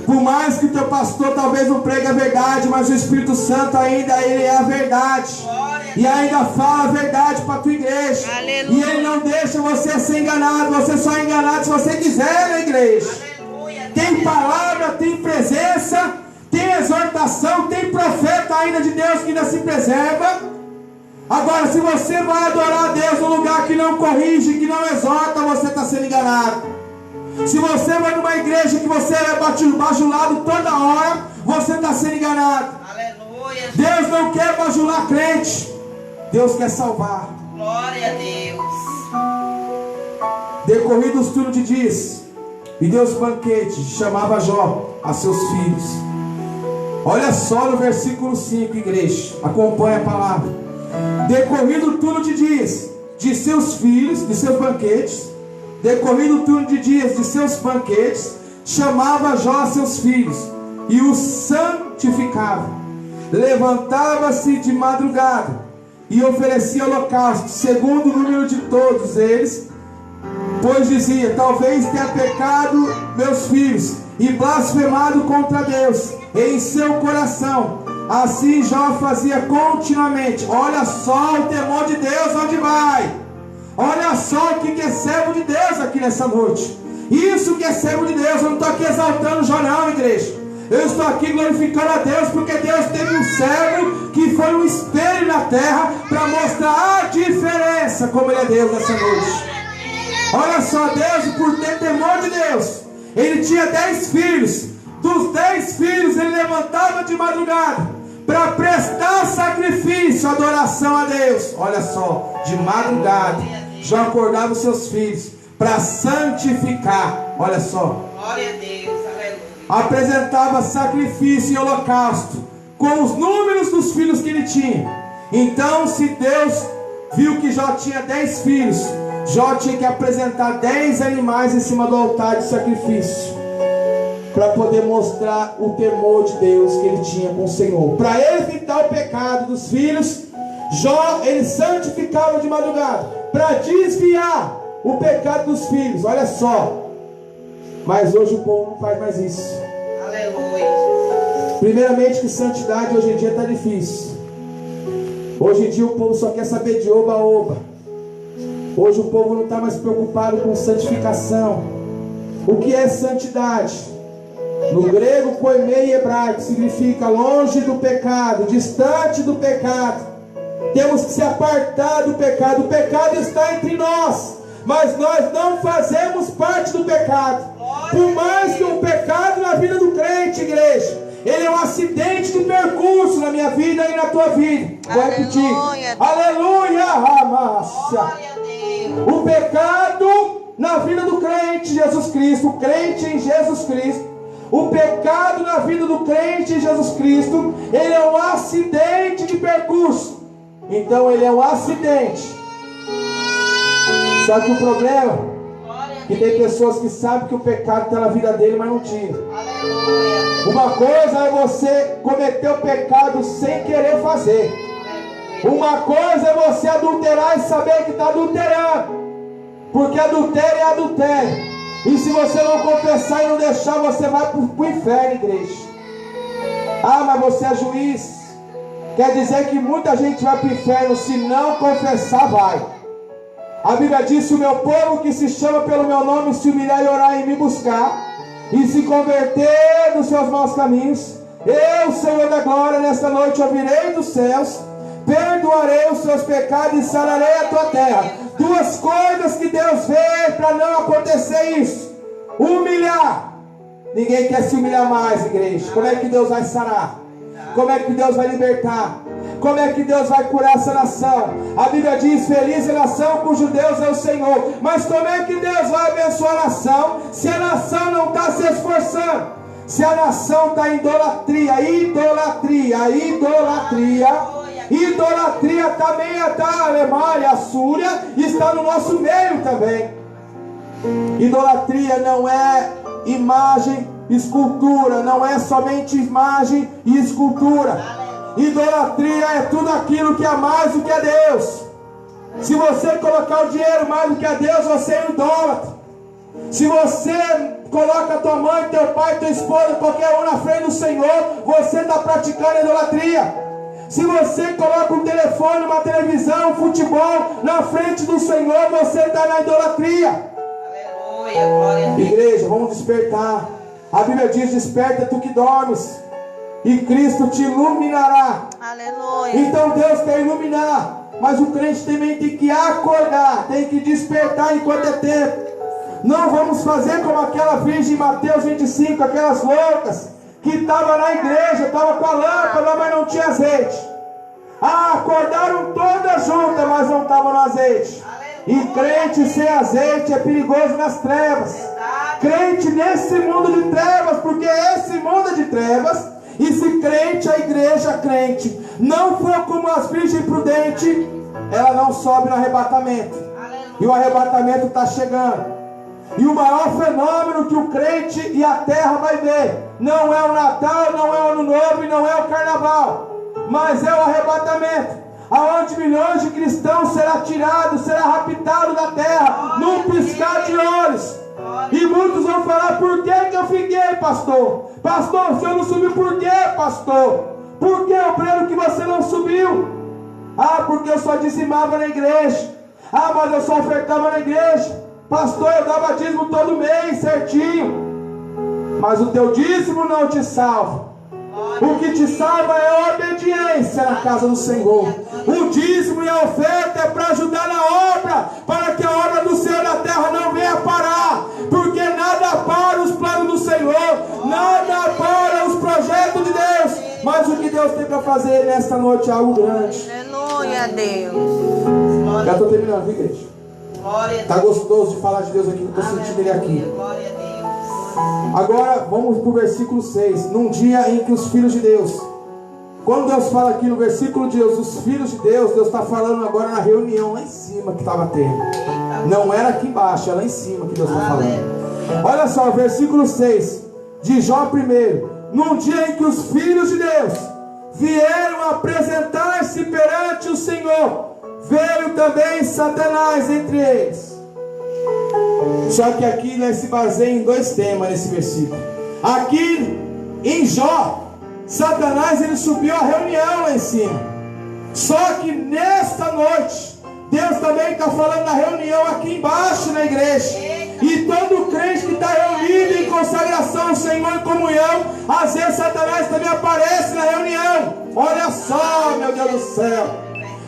Por mais que o teu pastor talvez não pregue a verdade, mas o Espírito Santo ainda, ele é a verdade. E ainda fala a verdade para a tua igreja. E ele não deixa você ser enganado. Você só é enganado se você quiser na igreja. Tem palavra, tem presença, tem exortação, tem profeta ainda de Deus que ainda se preserva. Agora, se você vai adorar a Deus num lugar que não corrige, que não exorta, você está sendo enganado. Se você vai numa igreja que você é bajulado toda hora, você está sendo enganado. Aleluia. Deus não quer bajular crente, Deus quer salvar. Glória a Deus. Decorridos os turnos de dias, e Deus banquete, chamava Jó a seus filhos. Olha só no versículo 5, igreja, acompanha a palavra. Decorrido o turno de dias de seus filhos, de seus banquetes, decorrido o turno de dias de seus banquetes, chamava Jó a seus filhos e os santificava. Levantava-se de madrugada e oferecia holocausto, segundo o número de todos eles, pois dizia: talvez tenha pecado meus filhos e blasfemado contra Deus em seu coração. Assim Jó fazia continuamente. Olha só o temor de Deus onde vai. Olha só o que é servo de Deus aqui nessa noite. Isso que é servo de Deus. Eu não estou aqui exaltando Jó não, igreja. Eu estou aqui glorificando a Deus, porque Deus teve um servo que foi um espelho na terra para mostrar a diferença, como ele é Deus nessa noite. Olha só, Deus, por ter temor de Deus, ele tinha 10 filhos. Dos 10 filhos ele levantava de madrugada para prestar sacrifício, adoração a Deus. Olha só, de madrugada já acordava os seus filhos para santificar. Olha só, Glória a Deus. Aleluia. apresentava sacrifício e holocausto com os números dos filhos que ele tinha. Então, se Deus viu que Jó tinha 10 filhos, Jó tinha que apresentar 10 animais em cima do altar de sacrifício, para poder mostrar o temor de Deus que ele tinha com o Senhor. Para evitar o pecado dos filhos, Jó, ele santificava de madrugada, para desviar o pecado dos filhos. Olha só. Mas hoje o povo não faz mais isso. Aleluia. Primeiramente que santidade hoje em dia está difícil. Hoje em dia o povo só quer saber de oba-oba. Hoje o povo não está mais preocupado com santificação. O que é santidade? No grego, poimei hebraico, significa longe do pecado, distante do pecado. Temos que se apartar do pecado. O pecado está entre nós, mas nós não fazemos parte do pecado. Por mais que o pecado na vida do crente, igreja, ele é um acidente de percurso na minha vida e na tua vida. Vou repetir. Aleluia, Ramácia. Glória a Deus. O pecado na vida do crente Jesus Cristo, o crente em Jesus Cristo, o pecado na vida do crente em Jesus Cristo, ele é um acidente de percurso. Então ele é um acidente. Só que o problema é que tem pessoas que sabem que o pecado está na vida dele, mas não tira. Aleluia. Uma coisa é você cometer o pecado sem querer fazer. Uma coisa é você adulterar e saber que está adulterando. Porque adultério é adultério. E se você não confessar e não deixar, você vai para o inferno, igreja. Ah, mas você é juiz. Quer dizer que muita gente vai para o inferno. Se não confessar, vai. A Bíblia diz: o meu povo que se chama pelo meu nome se humilhar e orar e me buscar, e se converter dos seus maus caminhos, eu, Senhor da glória, nesta noite ouvirei dos céus, perdoarei os seus pecados e sararei a tua terra. Duas coisas que Deus vê para não acontecer isso: humilhar. Ninguém quer se humilhar mais, igreja. Como é que Deus vai sarar? Como é que Deus vai libertar? Como é que Deus vai curar essa nação? A Bíblia diz: feliz é a nação cujo Deus é o Senhor. Mas como é que Deus vai abençoar a nação se a nação não está se esforçando? Se a nação está em idolatria, idolatria também está a Alemanha, a Súria, está no nosso meio também. Idolatria não é imagem, escultura, não é somente imagem e escultura. Idolatria é tudo aquilo que é mais do que a Deus. Se você colocar o dinheiro mais do que a Deus, você é idólatra. Se você coloca tua mãe, teu pai, tua esposa, qualquer um na frente do Senhor, você está praticando idolatria. Se você coloca um telefone, uma televisão, um futebol na frente do Senhor, você está na idolatria. Aleluia, glória a Deus. Igreja, vamos despertar. A Bíblia diz: desperta tu que dormes, e Cristo te iluminará. Aleluia. Então Deus quer iluminar, mas o crente também tem que acordar, tem que despertar enquanto é tempo. Não vamos fazer como aquela virgem em Mateus 25, aquelas loucas que estavam na igreja, estavam com a lâmpada, mas não tinha azeite. Acordaram todas juntas, mas não estavam no azeite. E crente sem azeite é perigoso nas trevas. Crente nesse mundo de trevas, porque esse mundo é de trevas. E se crente, a igreja crente não for como as virgens prudentes, ela não sobe no arrebatamento. E o arrebatamento está chegando. E o maior fenômeno que o crente e a terra vai ver não é o Natal, não é o Ano Novo e não é o Carnaval, mas é o arrebatamento, aonde milhões de cristãos serão tirados, serão raptados da terra num piscar de olhos. E muitos vão falar: por que eu fiquei, pastor? Pastor, o senhor não subiu por quê, pastor? Por que, obreiro, que você não subiu? Ah, porque eu só dizimava na igreja. Ah, mas eu só ofertava na igreja. Pastor, eu dava dízimo todo mês, certinho. Mas o teu dízimo não te salva. O que te salva é a obediência na casa do Senhor. O dízimo e a oferta é para ajudar na obra, para que a obra do Senhor na terra não venha parar. Porque nada para os planos do Senhor, nada para os projetos de Deus. Mas o que Deus tem para fazer nesta noite é algo grande. Aleluia, Deus. Já estou terminando, viu, igreja? Está gostoso de falar de Deus aqui, estou sentindo Ele aqui. Glória a Deus. Agora vamos para o versículo 6. Num dia em que os filhos de Deus, quando Deus fala aqui no versículo de Deus, os filhos de Deus, Deus está falando agora na reunião lá em cima que estava tendo. Não era aqui embaixo, é lá em cima que Deus está falando. Olha só, versículo 6 de Jó 1. Num dia em que os filhos de Deus vieram apresentar-se perante o Senhor, veio também Satanás entre eles. Só que aqui nós se baseia em dois temas nesse versículo. Aqui em Jó, Satanás ele subiu à reunião lá em cima. Só que nesta noite, Deus também está falando da reunião aqui embaixo na igreja. E todo crente que está reunido em consagração ao Senhor, em comunhão, às vezes Satanás também aparece na reunião. Olha só, meu Deus do céu.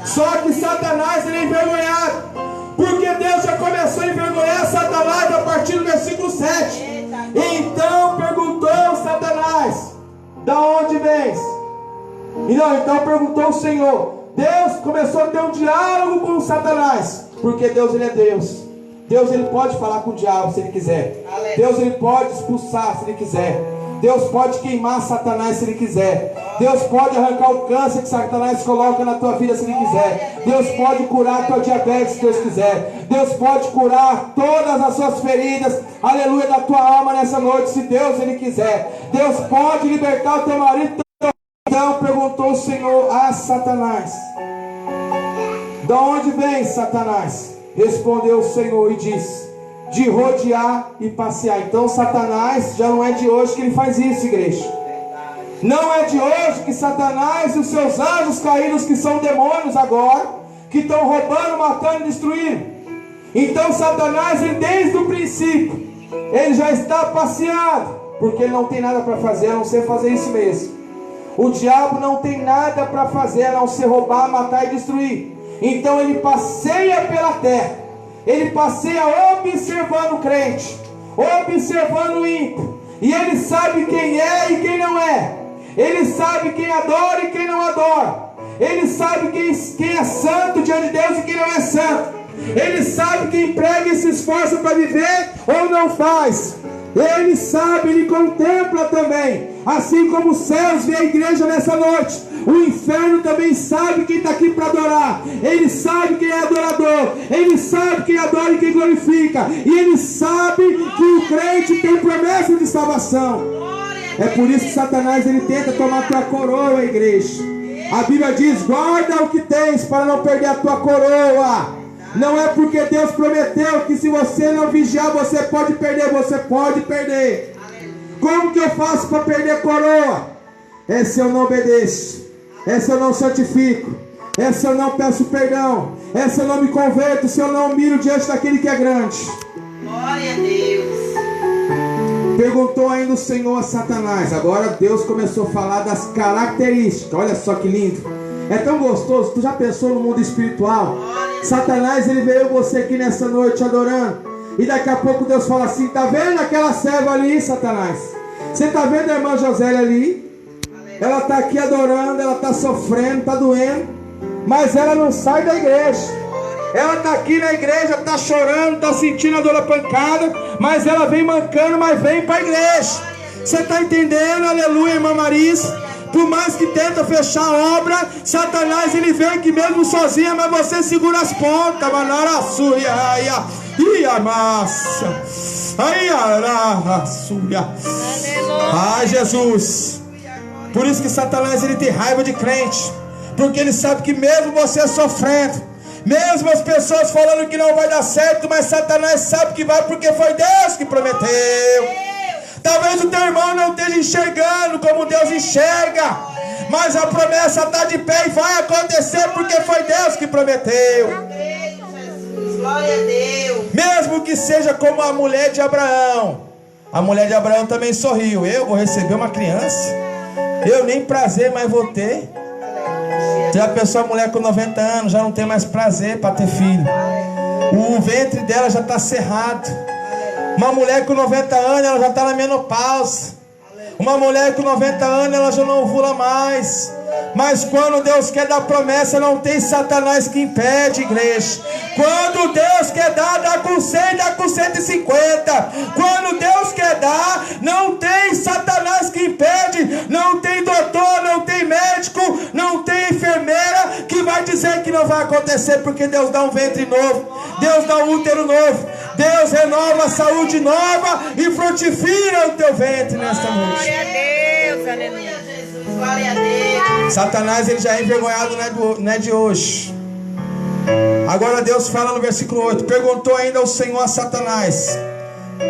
Só que Satanás ele é envergonhado, porque Deus já começou a envergonhar Satanás a partir do versículo 7. Então perguntou Satanás: da onde vens? E não, então perguntou o Senhor. Deus começou a ter um diálogo com Satanás, porque Deus ele é Deus. Deus ele pode falar com o diabo se ele quiser. Deus ele pode expulsar se ele quiser. Deus pode queimar Satanás se ele quiser. Deus pode arrancar o câncer que Satanás coloca na tua vida se ele quiser. Deus pode curar a tua diabetes se Deus quiser. Deus pode curar todas as suas feridas, aleluia, da tua alma nessa noite, se Deus ele quiser. Deus pode libertar o teu marido. Então perguntou o Senhor a Satanás: da onde vem, Satanás? Respondeu o Senhor e disse: de rodear e passear. Então Satanás já não é de hoje que ele faz isso, igreja. Não é de hoje que Satanás e os seus anjos caídos, que são demônios agora, que estão roubando, matando e destruindo. Então Satanás, ele, desde o princípio, ele já está passeado, porque ele não tem nada para fazer a não ser fazer isso mesmo. O diabo não tem nada para fazer a não ser roubar, matar e destruir. Então ele passeia pela terra. Ele passeia observando o crente, observando o ímpio. E ele sabe quem é e quem não é. Ele sabe quem adora e quem não adora. Ele sabe quem é santo diante de Deus e quem não é santo. Ele sabe quem prega e se esforça para viver ou não faz. Ele sabe, ele contempla também. Assim como os céus vê a igreja nessa noite, o inferno também sabe quem está aqui para adorar. Ele sabe quem é adorador. Ele sabe quem adora e quem glorifica. E ele sabe que o crente tem promessa de salvação. É por isso que Satanás ele tenta tomar tua coroa, igreja. A Bíblia diz: guarda o que tens para não perder a tua coroa. Não é porque Deus prometeu que se você não vigiar você pode perder. Você pode perder. Como que eu faço para perder coroa? É se eu não obedeço, é se eu não santifico, é se eu não peço perdão, é se eu não me converto, se eu não miro diante daquele que é grande. Glória a Deus. Perguntou ainda o Senhor a Satanás. Agora Deus começou a falar das características. Olha só que lindo. É tão gostoso. Tu já pensou no mundo espiritual? Satanás, ele veio você aqui nessa noite adorando. E daqui a pouco Deus fala assim: tá vendo aquela serva ali, Satanás? Você tá vendo a irmã Josélia ali? Ela tá aqui adorando, ela tá sofrendo, tá doendo, mas ela não sai da igreja. Ela está aqui na igreja, está chorando, está sentindo a dor da pancada, mas ela vem mancando, mas vem para a igreja. Você está entendendo? Aleluia, irmã Marisa. Por mais que tenta fechar a obra, Satanás ele vem aqui mesmo sozinho, mas você segura as pontas. Manara suia, e a massa, ai a suia. Ai, Jesus. Por isso que Satanás ele tem raiva de crente, porque ele sabe que mesmo você sofrendo, mesmo as pessoas falando que não vai dar certo, mas Satanás sabe que vai, porque foi Deus que prometeu. Talvez o teu irmão não esteja enxergando como Deus enxerga, mas a promessa está de pé e vai acontecer, porque foi Deus que prometeu. Glória a Deus. Mesmo que seja como a mulher de Abraão. A mulher de Abraão também sorriu. Eu vou receber uma criança, eu nem prazer mais vou ter. Já pensou, a mulher com 90 anos já não tem mais prazer para ter filho. O ventre dela já está cerrado. Uma mulher com 90 anos, ela já está na menopausa. Uma mulher com 90 anos, ela já não ovula mais. Mas quando Deus quer dar promessa, não tem Satanás que impede, igreja. Quando Deus quer dar, dá com 100, dá com 150. Quando Deus quer dar, não tem Satanás que impede. Não tem doutor, não tem médico, não tem enfermeira que vai dizer que não vai acontecer, porque Deus dá um ventre novo, Deus dá um útero novo, Deus renova a saúde nova e frutifica o teu ventre nesta noite. Glória a Deus, aleluia, Jesus, glória a Deus. Satanás ele já é envergonhado, não é de hoje. Agora Deus fala no versículo 8: perguntou ainda o Senhor a Satanás.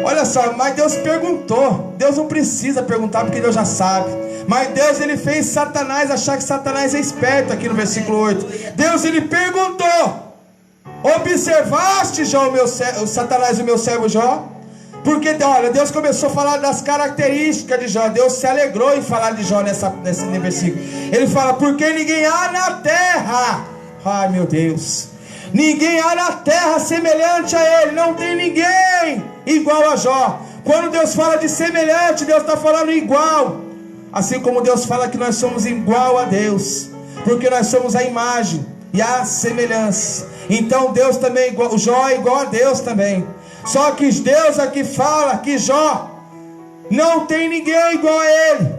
Olha só, mas Deus perguntou. Deus não precisa perguntar, porque Deus já sabe. Mas Deus ele fez Satanás achar que Satanás é esperto. Aqui no versículo 8, Deus ele perguntou: observaste Jó, o Satanás, o meu servo Jó? Porque olha, Deus começou a falar das características de Jó. Deus se alegrou em falar de Jó nesse versículo. Ele fala: porque ninguém há na terra, ai meu Deus, ninguém há na terra semelhante a ele. Não tem ninguém igual a Jó. Quando Deus fala de semelhante, Deus está falando igual. Assim como Deus fala que nós somos igual a Deus, porque nós somos a imagem e a semelhança. Então Deus também, o Jó é igual a Deus também. Só que Deus aqui fala que Jó não tem ninguém igual a ele,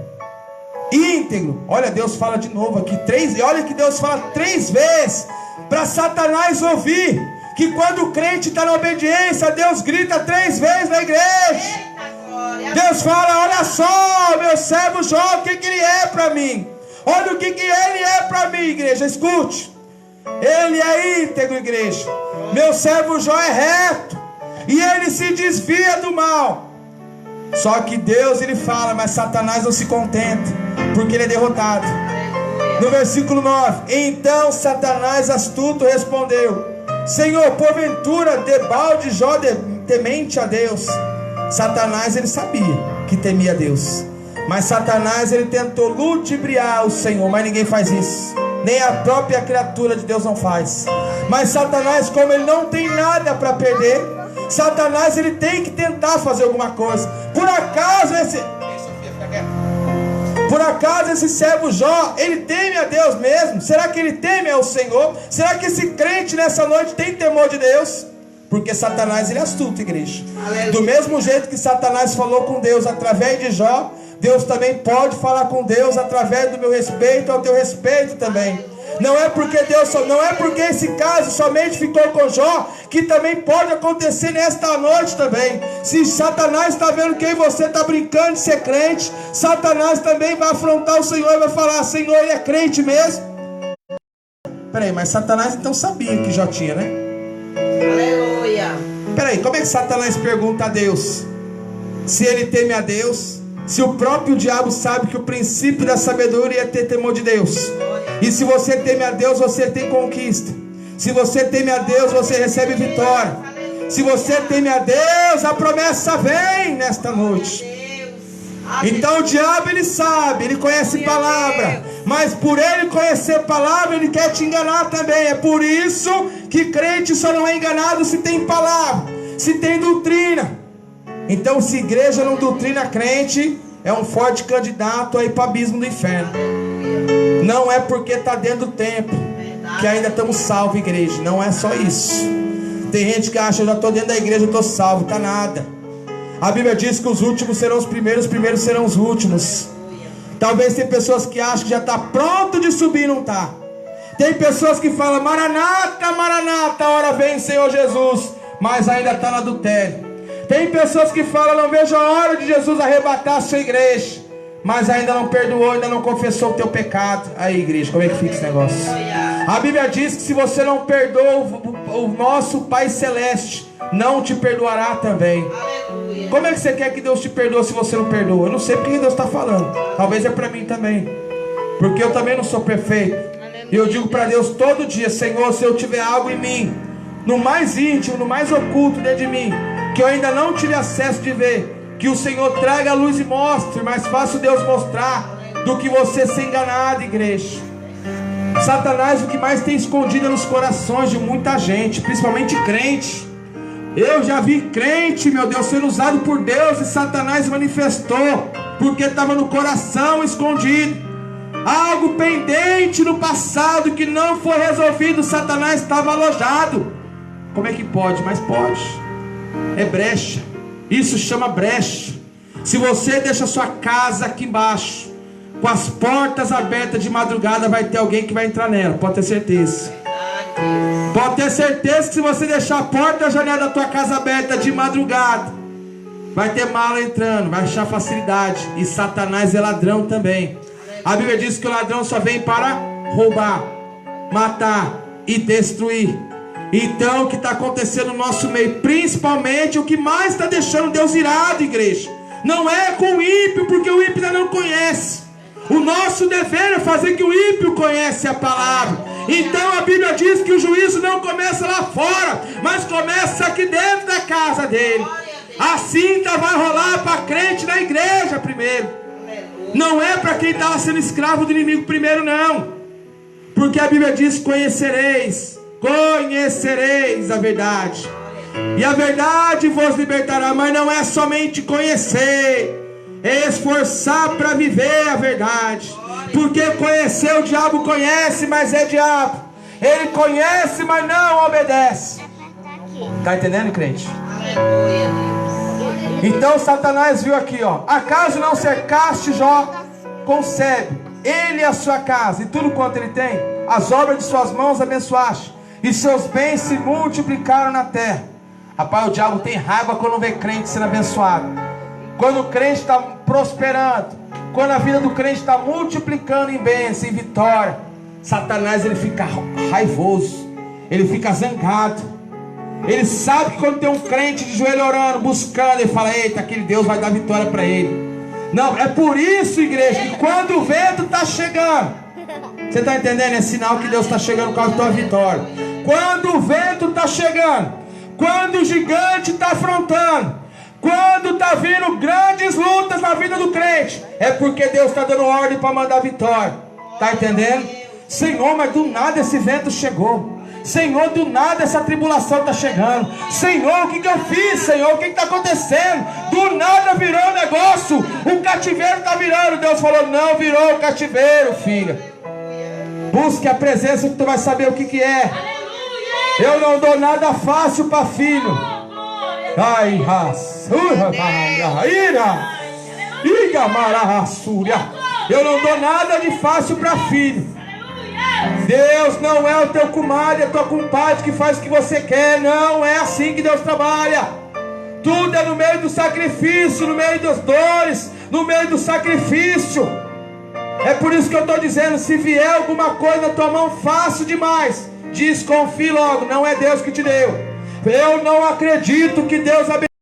íntegro. Olha, Deus fala de novo aqui olha que Deus fala 3 vezes para Satanás ouvir que quando o crente está na obediência, Deus grita 3 vezes na igreja. Deus fala: olha só, meu servo Jó, o que ele é para mim. Olha o que ele é para mim, igreja. Escute, ele é íntegro, igreja. Meu servo Jó é reto e ele se desvia do mal. Só que Deus ele fala, mas Satanás não se contenta, porque ele é derrotado. No versículo 9: então Satanás astuto respondeu: Senhor, porventura debalde Jó temente a Deus? Satanás ele sabia que temia a Deus, mas Satanás ele tentou ludibriar o Senhor. Mas ninguém faz isso, nem a própria criatura de Deus não faz. Mas Satanás, como ele não tem nada para perder, Satanás ele tem que tentar fazer alguma coisa. Por acaso esse servo Jó, ele teme a Deus mesmo? Será que ele teme ao Senhor? Será que esse crente nessa noite tem temor de Deus? Porque Satanás ele é astuto, igreja. Aleluia. Do mesmo jeito que Satanás falou com Deus através de Jó, Deus também pode falar com Deus através do meu respeito ao teu respeito também. Não é porque não é porque esse caso somente ficou com Jó, que também pode acontecer nesta noite também. Se Satanás está vendo que você está brincando de ser crente, Satanás também vai afrontar o Senhor e vai falar: Senhor, ele é crente mesmo? Peraí, mas Satanás então sabia que Jó tinha, né? Aleluia. Peraí, como é que Satanás pergunta a Deus se ele teme a Deus, se o próprio diabo sabe que o princípio da sabedoria é ter temor de Deus? E se você teme a Deus, você tem conquista. Se você teme a Deus, você recebe vitória. Se você teme a Deus, a promessa vem nesta noite. Então o diabo, ele sabe, ele conhece palavra, mas por ele conhecer palavra, ele quer te enganar também. É por isso que crente só não é enganado se tem palavra, se tem doutrina. Então, se igreja não doutrina crente, é um forte candidato a ir para o abismo do inferno. Não é porque está dentro do templo que ainda estamos salvos, igreja. Não é só isso. Tem gente que acha: eu já estou dentro da igreja, eu estou salvo. Está nada. A Bíblia diz que os últimos serão os primeiros serão os últimos. Talvez tem pessoas que acham que já está pronto de subir e não está. Tem pessoas que falam: Maranata, Maranata, a hora vem, Senhor Jesus, mas ainda está no adultério. Tem pessoas que falam: não vejo a hora de Jesus arrebatar a sua igreja, mas ainda não perdoou, ainda não confessou o teu pecado. Aí, igreja, como é que fica esse negócio? A Bíblia diz que se você não perdoa, o nosso Pai Celeste não te perdoará também. Como é que você quer que Deus te perdoe se você não perdoa? Eu não sei porque Deus está falando. Talvez é para mim também, porque eu também não sou perfeito. E eu digo para Deus todo dia: Senhor, se eu tiver algo em mim, no mais íntimo, no mais oculto dentro de mim, que eu ainda não tive acesso de ver, que o Senhor traga a luz e mostre. Mais fácil Deus mostrar do que você ser enganado, igreja. Satanás, o que mais tem escondido nos corações de muita gente, principalmente crente. Eu já vi crente, meu Deus, sendo usado por Deus, e Satanás manifestou, porque estava no coração escondido. Algo pendente no passado que não foi resolvido, Satanás estava alojado. Como é que pode? Mas pode. É brecha. Isso chama brecha. Se você deixa sua casa aqui embaixo, com as portas abertas de madrugada, vai ter alguém que vai entrar nela, pode ter certeza. Pode ter certeza que se você deixar a porta e a janela da tua casa aberta de madrugada, vai ter mala entrando, vai achar facilidade. E Satanás é ladrão também. A Bíblia diz que o ladrão só vem para roubar, matar e destruir. Então o que está acontecendo no nosso meio, principalmente o que mais está deixando Deus irado, igreja, não é com o ímpio, porque o ímpio ainda não conhece. O nosso dever é fazer que o ímpio conhece a palavra. Então a Bíblia diz que o juízo não começa lá fora, mas começa aqui dentro da casa dele. Assim vai rolar para crente na igreja primeiro. Não é para quem estava sendo escravo do inimigo primeiro, não. Porque a Bíblia diz: conhecereis a verdade, e a verdade vos libertará. Mas não é somente conhecer, é esforçar para viver a verdade. Porque conhecer, o diabo conhece, mas é diabo. Ele conhece, mas não obedece. Está entendendo, crente? Então Satanás viu aqui, ó: acaso não cercaste Jó com sebe, ele e a sua casa, e tudo quanto ele tem? As obras de suas mãos abençoaste, e seus bens se multiplicaram na terra. Rapaz, o diabo tem raiva quando vê crente sendo abençoado, quando o crente está prosperando, quando a vida do crente está multiplicando em bênção, em vitória. Satanás, ele fica raivoso, ele fica zangado. Ele sabe que quando tem um crente de joelho orando, buscando, ele fala: eita, aquele Deus vai dar vitória para ele. Não, é por isso, igreja, que quando o vento está chegando, você está entendendo? É sinal que Deus está chegando com a tua vitória. Quando o vento está chegando, quando o gigante está afrontando, quando está vindo grandes lutas na vida do crente, é porque Deus está dando ordem para mandar vitória. Está entendendo? Senhor, mas do nada esse vento chegou. Senhor, do nada essa tribulação está chegando. Senhor, o que eu fiz, Senhor? O que está acontecendo? Do nada virou um negócio. O cativeiro está virando. Deus falou: não virou o cativeiro, filha. Busque a presença que tu vai saber o que é. Eu não dou nada fácil para filho. Ai, eu não dou nada de fácil para filho. Deus não é o teu comadre, a tua compadre que faz o que você quer. Não é assim que Deus trabalha. Tudo é no meio do sacrifício, no meio das dores, no meio do sacrifício. É por isso que eu estou dizendo, se vier alguma coisa na tua mão fácil demais, desconfie logo, não é Deus que te deu. Eu não acredito que Deus abençoe.